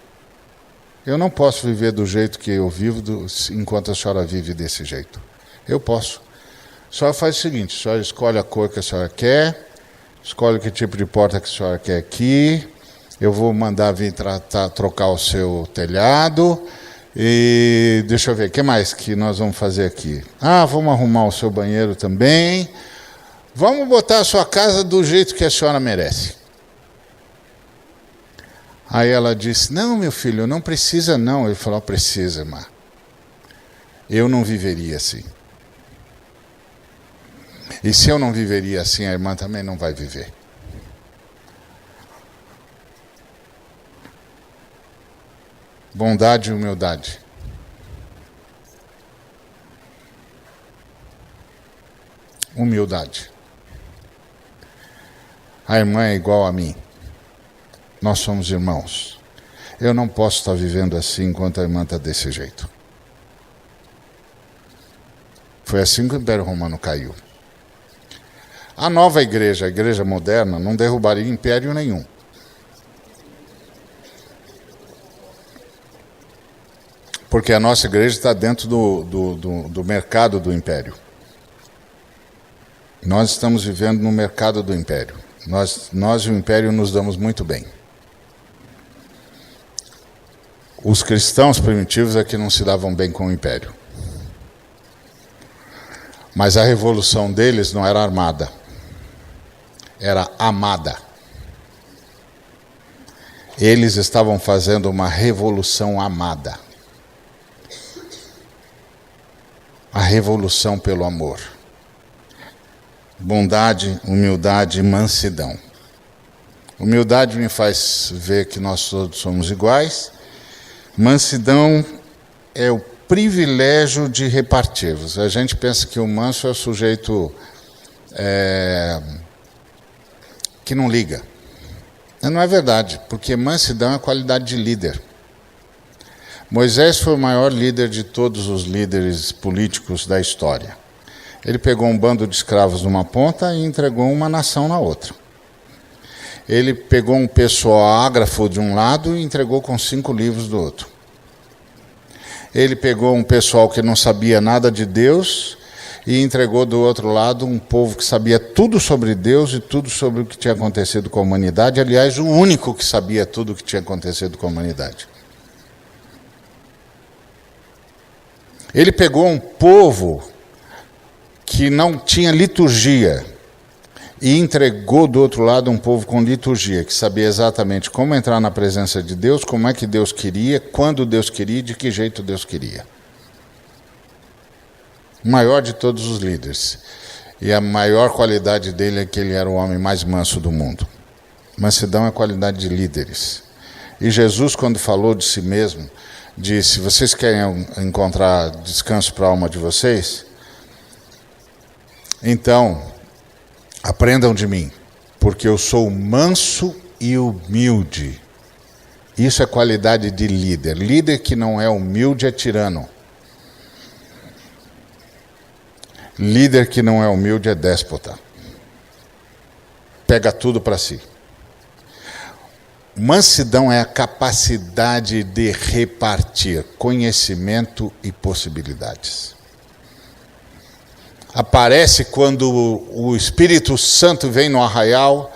Eu não posso viver do jeito que eu vivo enquanto a senhora vive desse jeito. Eu posso. A senhora faz o seguinte, a senhora escolhe a cor que a senhora quer, escolhe que tipo de porta que a senhora quer aqui, eu vou mandar vir trocar o seu telhado, e deixa eu ver, o que mais que nós vamos fazer aqui? Vamos arrumar o seu banheiro também, vamos botar a sua casa do jeito que a senhora merece. Aí ela disse, não, meu filho, não precisa não. Ele falou, precisa, irmã. Eu não viveria assim. E se eu não viveria assim, a irmã também não vai viver. Bondade e humildade. Humildade. A irmã é igual a mim. Nós somos irmãos. Eu não posso estar vivendo assim enquanto a irmã está desse jeito. Foi assim que o Império Romano caiu. A nova igreja, a igreja moderna, não derrubaria império nenhum. Porque a nossa igreja está dentro do mercado do império. Nós estamos vivendo no mercado do império. Nós e o império nos damos muito bem. Os cristãos primitivos é que não se davam bem com o império. Mas a revolução deles não era armada. Era amada. Eles estavam fazendo uma revolução amada. A revolução pelo amor. Bondade, humildade e mansidão. Humildade me faz ver que nós todos somos iguais. Mansidão é o privilégio de repartir-vos. A gente pensa que o manso é o sujeito que não liga. Não é verdade, porque mansidão é qualidade de líder. Moisés foi o maior líder de todos os líderes políticos da história. Ele pegou um bando de escravos numa ponta e entregou uma nação na outra. Ele pegou um pessoal ágrafo de um lado e entregou com 5 livros do outro. Ele pegou um pessoal que não sabia nada de Deus e entregou do outro lado um povo que sabia tudo sobre Deus e tudo sobre o que tinha acontecido com a humanidade. Aliás, o único que sabia tudo o que tinha acontecido com a humanidade. Ele pegou um povo que não tinha liturgia e entregou do outro lado um povo com liturgia, que sabia exatamente como entrar na presença de Deus, como é que Deus queria, quando Deus queria e de que jeito Deus queria. O maior de todos os líderes. E a maior qualidade dele é que ele era o homem mais manso do mundo. Mansidão é qualidade de líderes. E Jesus, quando falou de si mesmo, disse, vocês querem encontrar descanso para a alma de vocês? Então, aprendam de mim, porque eu sou manso e humilde. Isso é qualidade de líder. Líder que não é humilde é tirano. Líder que não é humilde é déspota. Pega tudo para si. Mansidão é a capacidade de repartir conhecimento e possibilidades. Aparece quando o Espírito Santo vem no arraial,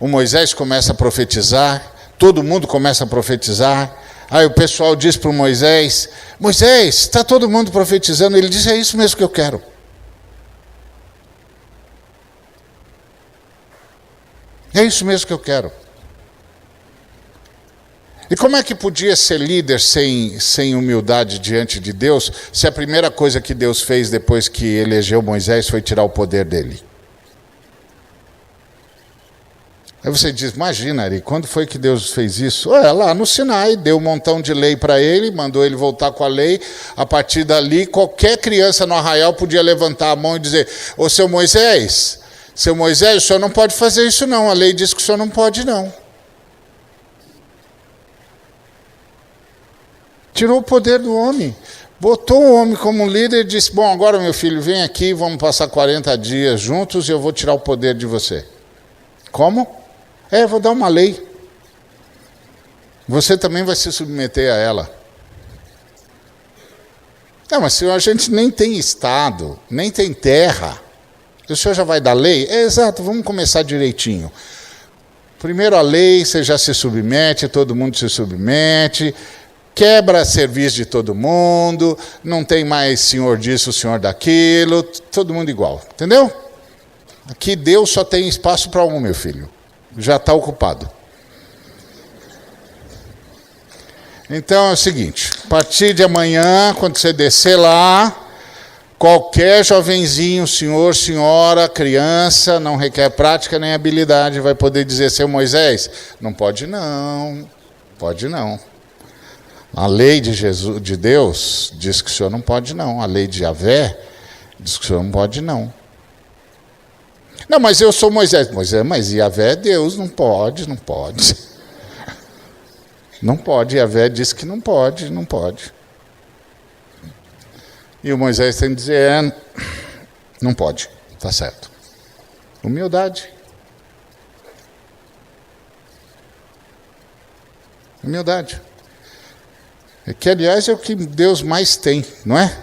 o Moisés começa a profetizar, todo mundo começa a profetizar, aí o pessoal diz para o Moisés, Moisés, está todo mundo profetizando, ele diz, é isso mesmo que eu quero. É isso mesmo que eu quero. E como é que podia ser líder sem humildade diante de Deus, se a primeira coisa que Deus fez depois que elegeu Moisés foi tirar o poder dele? Aí você diz, imagina, Ari, quando foi que Deus fez isso? Lá no Sinai, deu um montão de lei para ele, mandou ele voltar com a lei. A partir dali, qualquer criança no arraial podia levantar a mão e dizer, ô seu Moisés, o senhor não pode fazer isso não, a lei diz que o senhor não pode não. Tirou o poder do homem, botou o homem como líder e disse, bom, agora meu filho, vem aqui, vamos passar 40 dias juntos e eu vou tirar o poder de você. Como? Vou dar uma lei. Você também vai se submeter a ela. Não, mas senhor, a gente nem tem estado, nem tem terra. O senhor já vai dar lei? Exato, vamos começar direitinho. Primeiro a lei, você já se submete, todo mundo se submete, quebra serviço de todo mundo, não tem mais senhor disso, senhor daquilo, todo mundo igual, entendeu? Aqui Deus só tem espaço para um, meu filho. Já está ocupado. Então é o seguinte, a partir de amanhã, quando você descer lá, qualquer jovenzinho, senhor, senhora, criança, não requer prática nem habilidade, vai poder dizer, seu Moisés, não pode não, pode não. A lei de Deus diz que o senhor não pode não, a lei de Yahvé diz que o senhor não pode não. Não, mas eu sou Moisés. Moisés, mas Yahvé é Deus, não pode, não pode. Não pode, Yahvé diz que não pode, não pode. E o Moisés tem que dizer, não pode, tá certo. Humildade. Humildade. Que, aliás, é o que Deus mais tem, não é?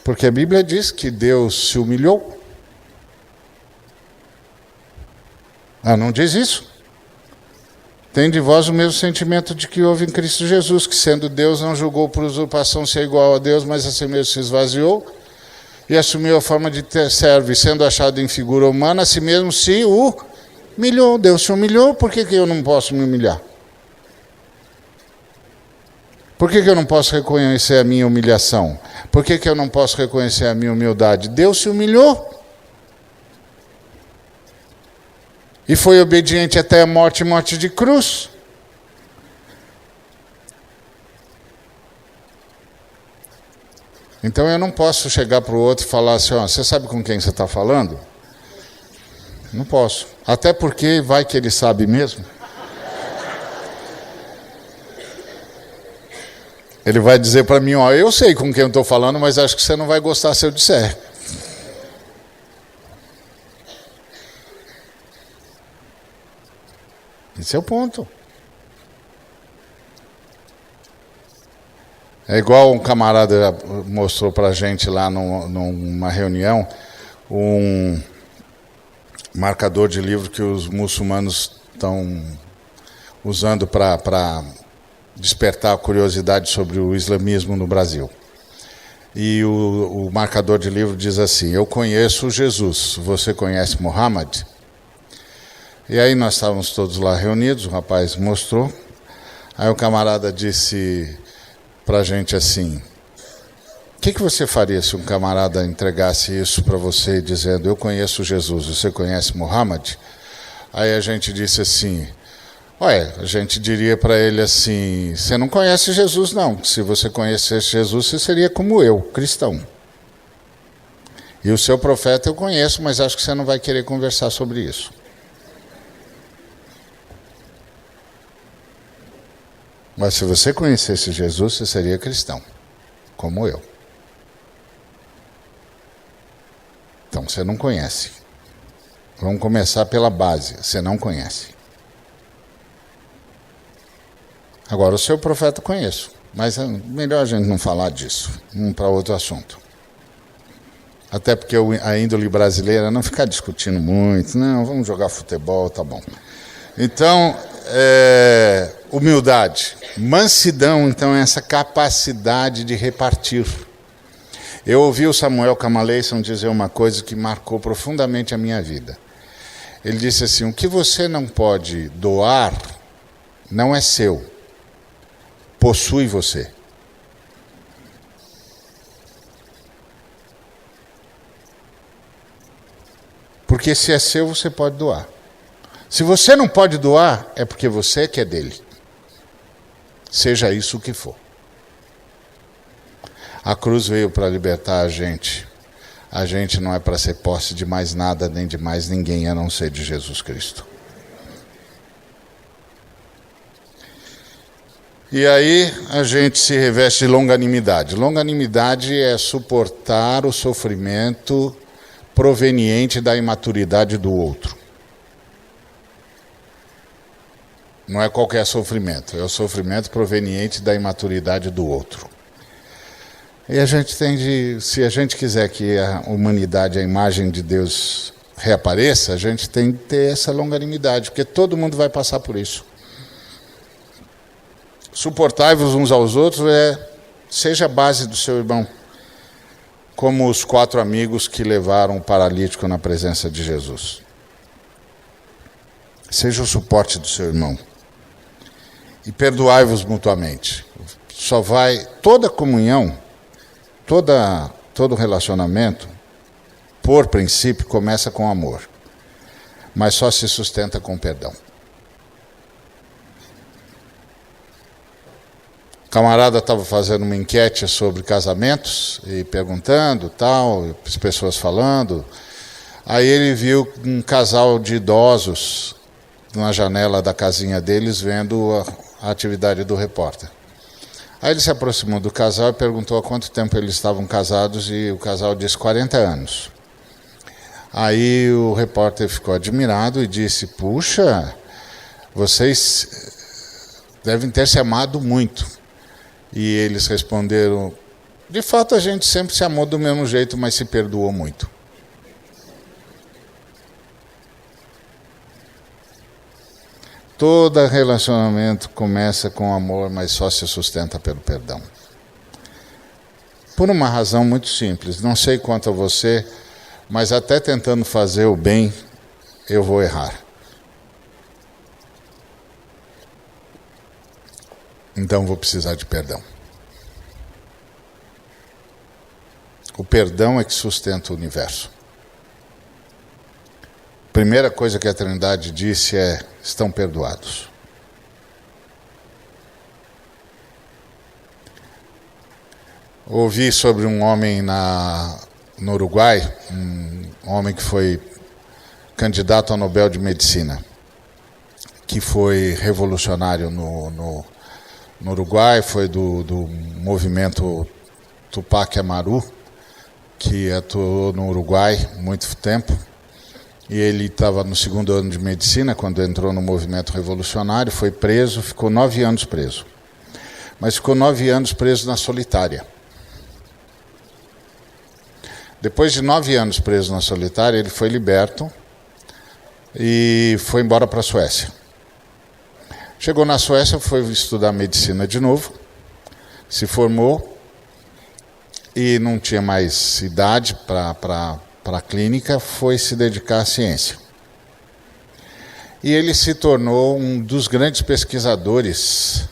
Porque a Bíblia diz que Deus se humilhou. Não diz isso? Tem de vós o mesmo sentimento de que houve em Cristo Jesus, que sendo Deus não julgou por usurpação ser igual a Deus, mas a si mesmo se esvaziou e assumiu a forma de servo, e sendo achado em figura humana, a si mesmo se humilhou. Deus se humilhou, por que eu não posso me humilhar? Por que eu não posso reconhecer a minha humilhação? Por que eu não posso reconhecer a minha humildade? Deus se humilhou. E foi obediente até a morte e morte de cruz. Então eu não posso chegar para o outro e falar assim, você sabe com quem você está falando? Não posso. Até porque vai que ele sabe mesmo. Ele vai dizer para mim, eu sei com quem eu estou falando, mas acho que você não vai gostar se eu disser. Esse é o ponto. É igual um camarada mostrou para a gente lá numa reunião, um marcador de livro que os muçulmanos estão usando para despertar a curiosidade sobre o islamismo no Brasil. E o marcador de livro diz assim, eu conheço Jesus, você conhece Muhammad? E aí nós estávamos todos lá reunidos, o rapaz mostrou. Aí o camarada disse para a gente assim, o que você faria se um camarada entregasse isso para você dizendo, eu conheço Jesus, você conhece Muhammad? Aí a gente disse assim, a gente diria para ele assim, você não conhece Jesus não, se você conhecesse Jesus você seria como eu, cristão. E o seu profeta eu conheço, mas acho que você não vai querer conversar sobre isso. Mas se você conhecesse Jesus, você seria cristão, como eu. Então você não conhece. Vamos começar pela base, você não conhece. Agora, o seu profeta eu conheço, mas é melhor a gente não falar disso, para outro assunto. Até porque a índole brasileira não ficar discutindo muito, não, vamos jogar futebol, tá bom. Então, humildade. Mansidão, então, é essa capacidade de repartir. Eu ouvi o Samuel Kamaleison dizer uma coisa que marcou profundamente a minha vida. Ele disse assim: o que você não pode doar não é seu, possui você. Porque se é seu, você pode doar. Se você não pode doar, é porque você que é dele. Seja isso o que for. A cruz veio para libertar a gente. A gente não é para ser posse de mais nada, nem de mais ninguém, a não ser de Jesus Cristo. E aí a gente se reveste de longanimidade. Longanimidade é suportar o sofrimento proveniente da imaturidade do outro. Não é qualquer sofrimento, é o sofrimento proveniente da imaturidade do outro. E a gente tem de, se a gente quiser que a humanidade, a imagem de Deus reapareça, a gente tem que ter essa longanimidade, porque todo mundo vai passar por isso. Suportai-vos uns aos outros seja a base do seu irmão, como os 4 amigos que levaram o paralítico na presença de Jesus. Seja o suporte do seu irmão. E perdoai-vos mutuamente. Só vai, toda comunhão, todo relacionamento, por princípio, começa com amor. Mas só se sustenta com perdão. O camarada estava fazendo uma enquete sobre casamentos e perguntando, tal, as pessoas falando. Aí ele viu um casal de idosos na janela da casinha deles vendo a atividade do repórter. Aí ele se aproximou do casal e perguntou há quanto tempo eles estavam casados e o casal disse 40 anos. Aí o repórter ficou admirado e disse: puxa, vocês devem ter se amado muito. E eles responderam: de fato a gente sempre se amou do mesmo jeito, mas se perdoou muito. Todo relacionamento começa com amor, mas só se sustenta pelo perdão. Por uma razão muito simples. Não sei quanto a você, mas até tentando fazer o bem, eu vou errar. Então vou precisar de perdão. O perdão é que sustenta o universo. Primeira coisa que a Trindade disse é: estão perdoados. Ouvi sobre um homem no Uruguai, um homem que foi candidato ao Nobel de Medicina, que foi revolucionário no Uruguai, foi do movimento Tupac Amaru, que atuou no Uruguai muito tempo. E ele estava no 2º ano de medicina, quando entrou no movimento revolucionário, foi preso, ficou 9 anos preso. Mas ficou 9 anos preso na solitária. Depois de 9 anos preso na solitária, ele foi liberto e foi embora para a Suécia. Chegou na Suécia, foi estudar medicina de novo, se formou e não tinha mais idade para a clínica, foi se dedicar à ciência. E ele se tornou um dos grandes pesquisadores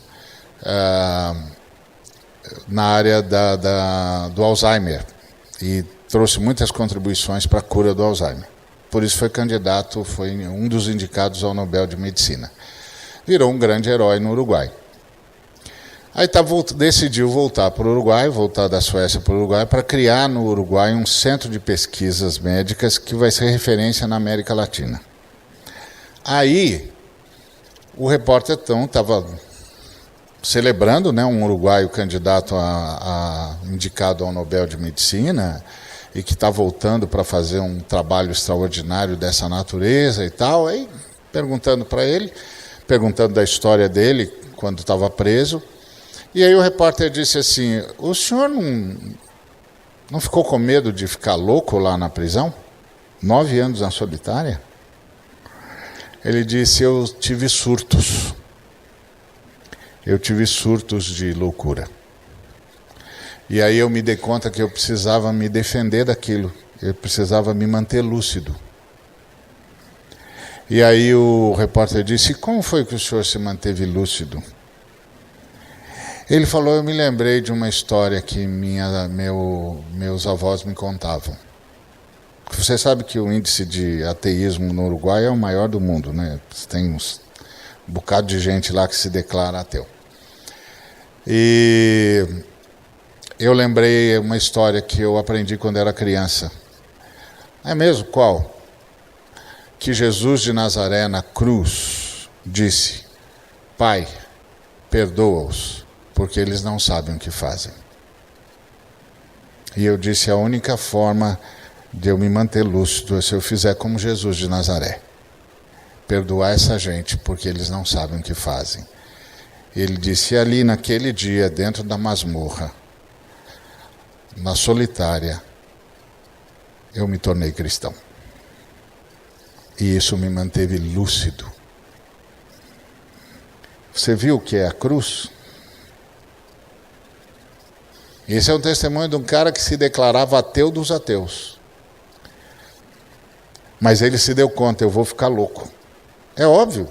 na área do Alzheimer e trouxe muitas contribuições para a cura do Alzheimer. Por isso foi candidato, foi um dos indicados ao Nobel de Medicina. Virou um grande herói no Uruguai. Aí decidiu voltar para o Uruguai, voltar da Suécia para o Uruguai, para criar no Uruguai um centro de pesquisas médicas que vai ser referência na América Latina. Aí, o repórter então estava celebrando, né, um uruguaio candidato a indicado ao Nobel de Medicina e que está voltando para fazer um trabalho extraordinário dessa natureza e tal, aí perguntando para ele, perguntando da história dele quando estava preso. E aí o repórter disse assim: o senhor não ficou com medo de ficar louco lá na prisão? 9 anos na solitária? Ele disse: eu tive surtos. Eu tive surtos de loucura. E aí eu me dei conta que eu precisava me defender daquilo. Eu precisava me manter lúcido. E aí o repórter disse: como foi que o senhor se manteve lúcido? Ele falou: eu me lembrei de uma história que meus avós me contavam. Você sabe que o índice de ateísmo no Uruguai é o maior do mundo, né? Tem um bocado de gente lá que se declara ateu. E eu lembrei uma história que eu aprendi quando era criança. É mesmo? Qual? Que Jesus de Nazaré na cruz disse: Pai, perdoa-os, porque eles não sabem o que fazem. E eu disse: a única forma de eu me manter lúcido é se eu fizer como Jesus de Nazaré. Perdoar essa gente, porque eles não sabem o que fazem. Ele disse: ali naquele dia, dentro da masmorra, na solitária, eu me tornei cristão. E isso me manteve lúcido. Você viu o que é a cruz? Esse é um testemunho de um cara que se declarava ateu dos ateus. Mas ele se deu conta: eu vou ficar louco. É óbvio.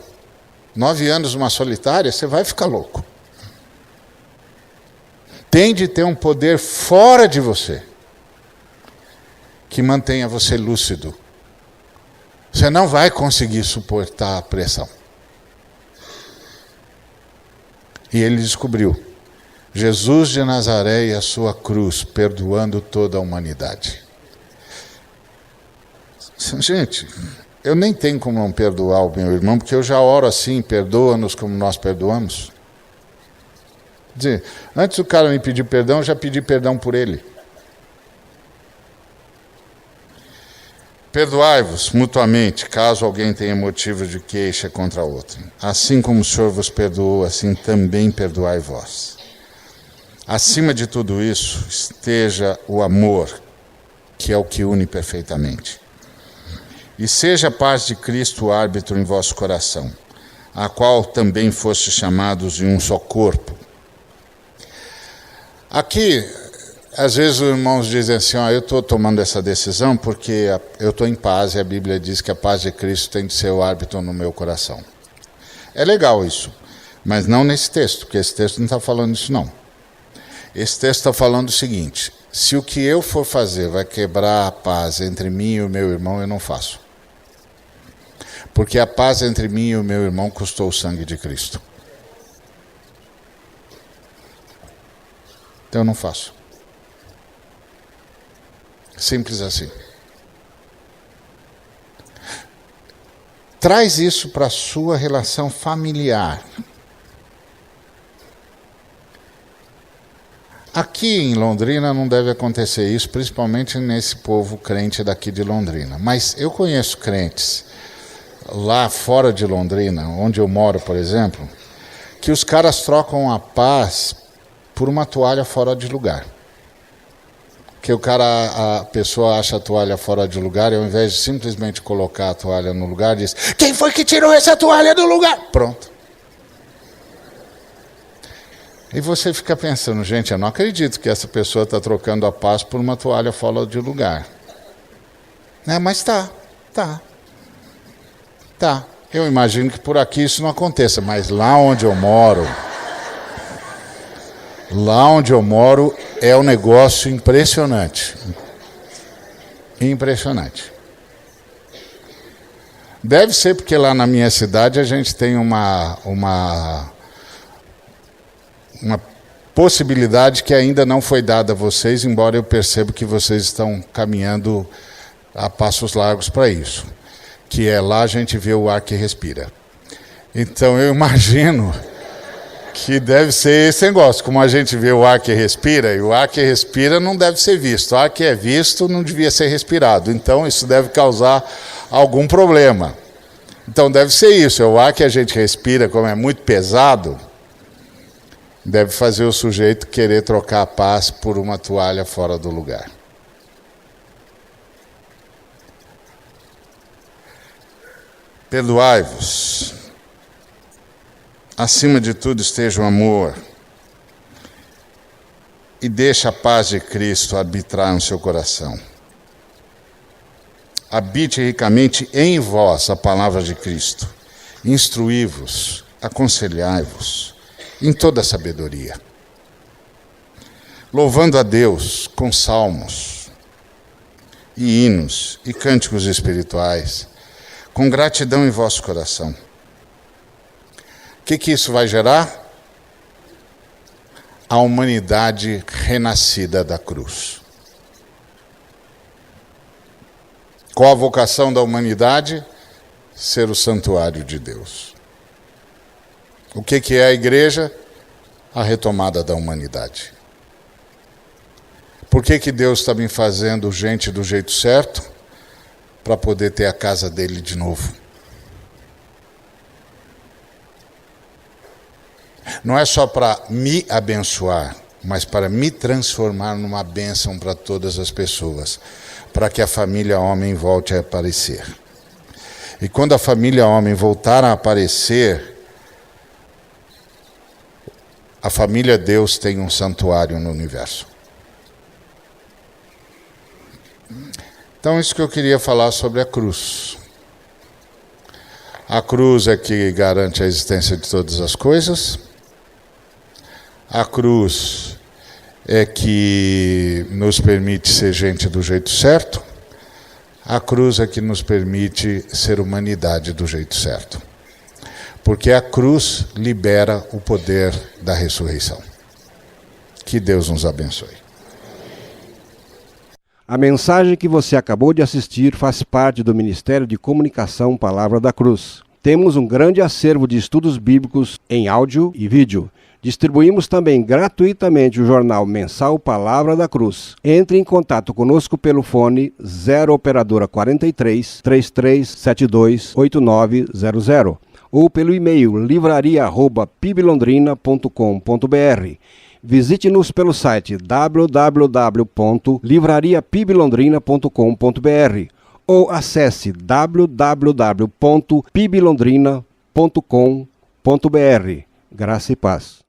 9 anos numa solitária, você vai ficar louco. Tem de ter um poder fora de você que mantenha você lúcido. Você não vai conseguir suportar a pressão. E ele descobriu Jesus de Nazaré e a sua cruz, perdoando toda a humanidade. Gente, eu nem tenho como não perdoar o meu irmão, porque eu já oro assim: perdoa-nos como nós perdoamos. Quer dizer, antes do cara me pedir perdão, eu já pedi perdão por ele. Perdoai-vos mutuamente, caso alguém tenha motivo de queixa contra outro. Assim como o Senhor vos perdoou, assim também perdoai vós. Acima de tudo isso, esteja o amor, que é o que une perfeitamente. E seja a paz de Cristo o árbitro em vosso coração, a qual também fostes chamados em um só corpo. Aqui, às vezes os irmãos dizem assim: eu estou tomando essa decisão porque eu estou em paz, e a Bíblia diz que a paz de Cristo tem de ser o árbitro no meu coração. É legal isso, mas não nesse texto, porque esse texto não está falando isso não. Esse texto está falando o seguinte: se o que eu for fazer vai quebrar a paz entre mim e o meu irmão, eu não faço. Porque a paz entre mim e o meu irmão custou o sangue de Cristo. Então eu não faço. Simples assim. Traz isso para a sua relação familiar. Aqui em Londrina não deve acontecer isso, principalmente nesse povo crente daqui de Londrina. Mas eu conheço crentes lá fora de Londrina, onde eu moro, por exemplo, que os caras trocam a paz por uma toalha fora de lugar. Que a pessoa acha a toalha fora de lugar e ao invés de simplesmente colocar a toalha no lugar, diz: quem foi que tirou essa toalha do lugar? Pronto. E você fica pensando: gente, eu não acredito que essa pessoa está trocando a paz por uma toalha fora de lugar. Mas tá. Eu imagino que por aqui isso não aconteça, mas lá onde eu moro é um negócio impressionante. Impressionante. Deve ser porque lá na minha cidade a gente tem uma possibilidade que ainda não foi dada a vocês, embora eu perceba que vocês estão caminhando a passos largos para isso. Que é lá a gente vê o ar que respira. Então eu imagino que deve ser esse negócio, como a gente vê o ar que respira, e o ar que respira não deve ser visto. O ar que é visto não devia ser respirado. Então isso deve causar algum problema. Então deve ser isso, é o ar que a gente respira, como é muito pesado, deve fazer o sujeito querer trocar a paz por uma toalha fora do lugar. Perdoai-vos. Acima de tudo esteja o amor. E deixa a paz de Cristo arbitrar no seu coração, habite ricamente em vós a palavra de Cristo. Instruí-vos, aconselhai-vos em toda sabedoria, louvando a Deus com salmos e hinos e cânticos espirituais, com gratidão em vosso coração. O que isso vai gerar? A humanidade renascida da cruz. Qual a vocação da humanidade? Ser o santuário de Deus. O que é a igreja? A retomada da humanidade. Por que Deus está me fazendo gente do jeito certo? Para poder ter a casa dele de novo. Não é só para me abençoar, mas para me transformar numa bênção para todas as pessoas, para que a família homem volte a aparecer. E quando a família homem voltar a aparecer, a família Deus tem um santuário no universo. Então, isso que eu queria falar sobre a cruz. A cruz é que garante a existência de todas as coisas. A cruz é que nos permite ser gente do jeito certo. A cruz é que nos permite ser humanidade do jeito certo. Porque a cruz libera o poder da ressurreição. Que Deus nos abençoe.
A mensagem que você acabou de assistir faz parte do Ministério de Comunicação Palavra da Cruz. Temos um grande acervo de estudos bíblicos em áudio e vídeo. Distribuímos também gratuitamente o jornal mensal Palavra da Cruz. Entre em contato conosco pelo fone 0 operadora 43 3372 8900 ou pelo e-mail livraria@piblondrina.com.br. Visite-nos pelo site www.livrariapiblondrina.com.br ou acesse www.piblondrina.com.br. Graça e paz.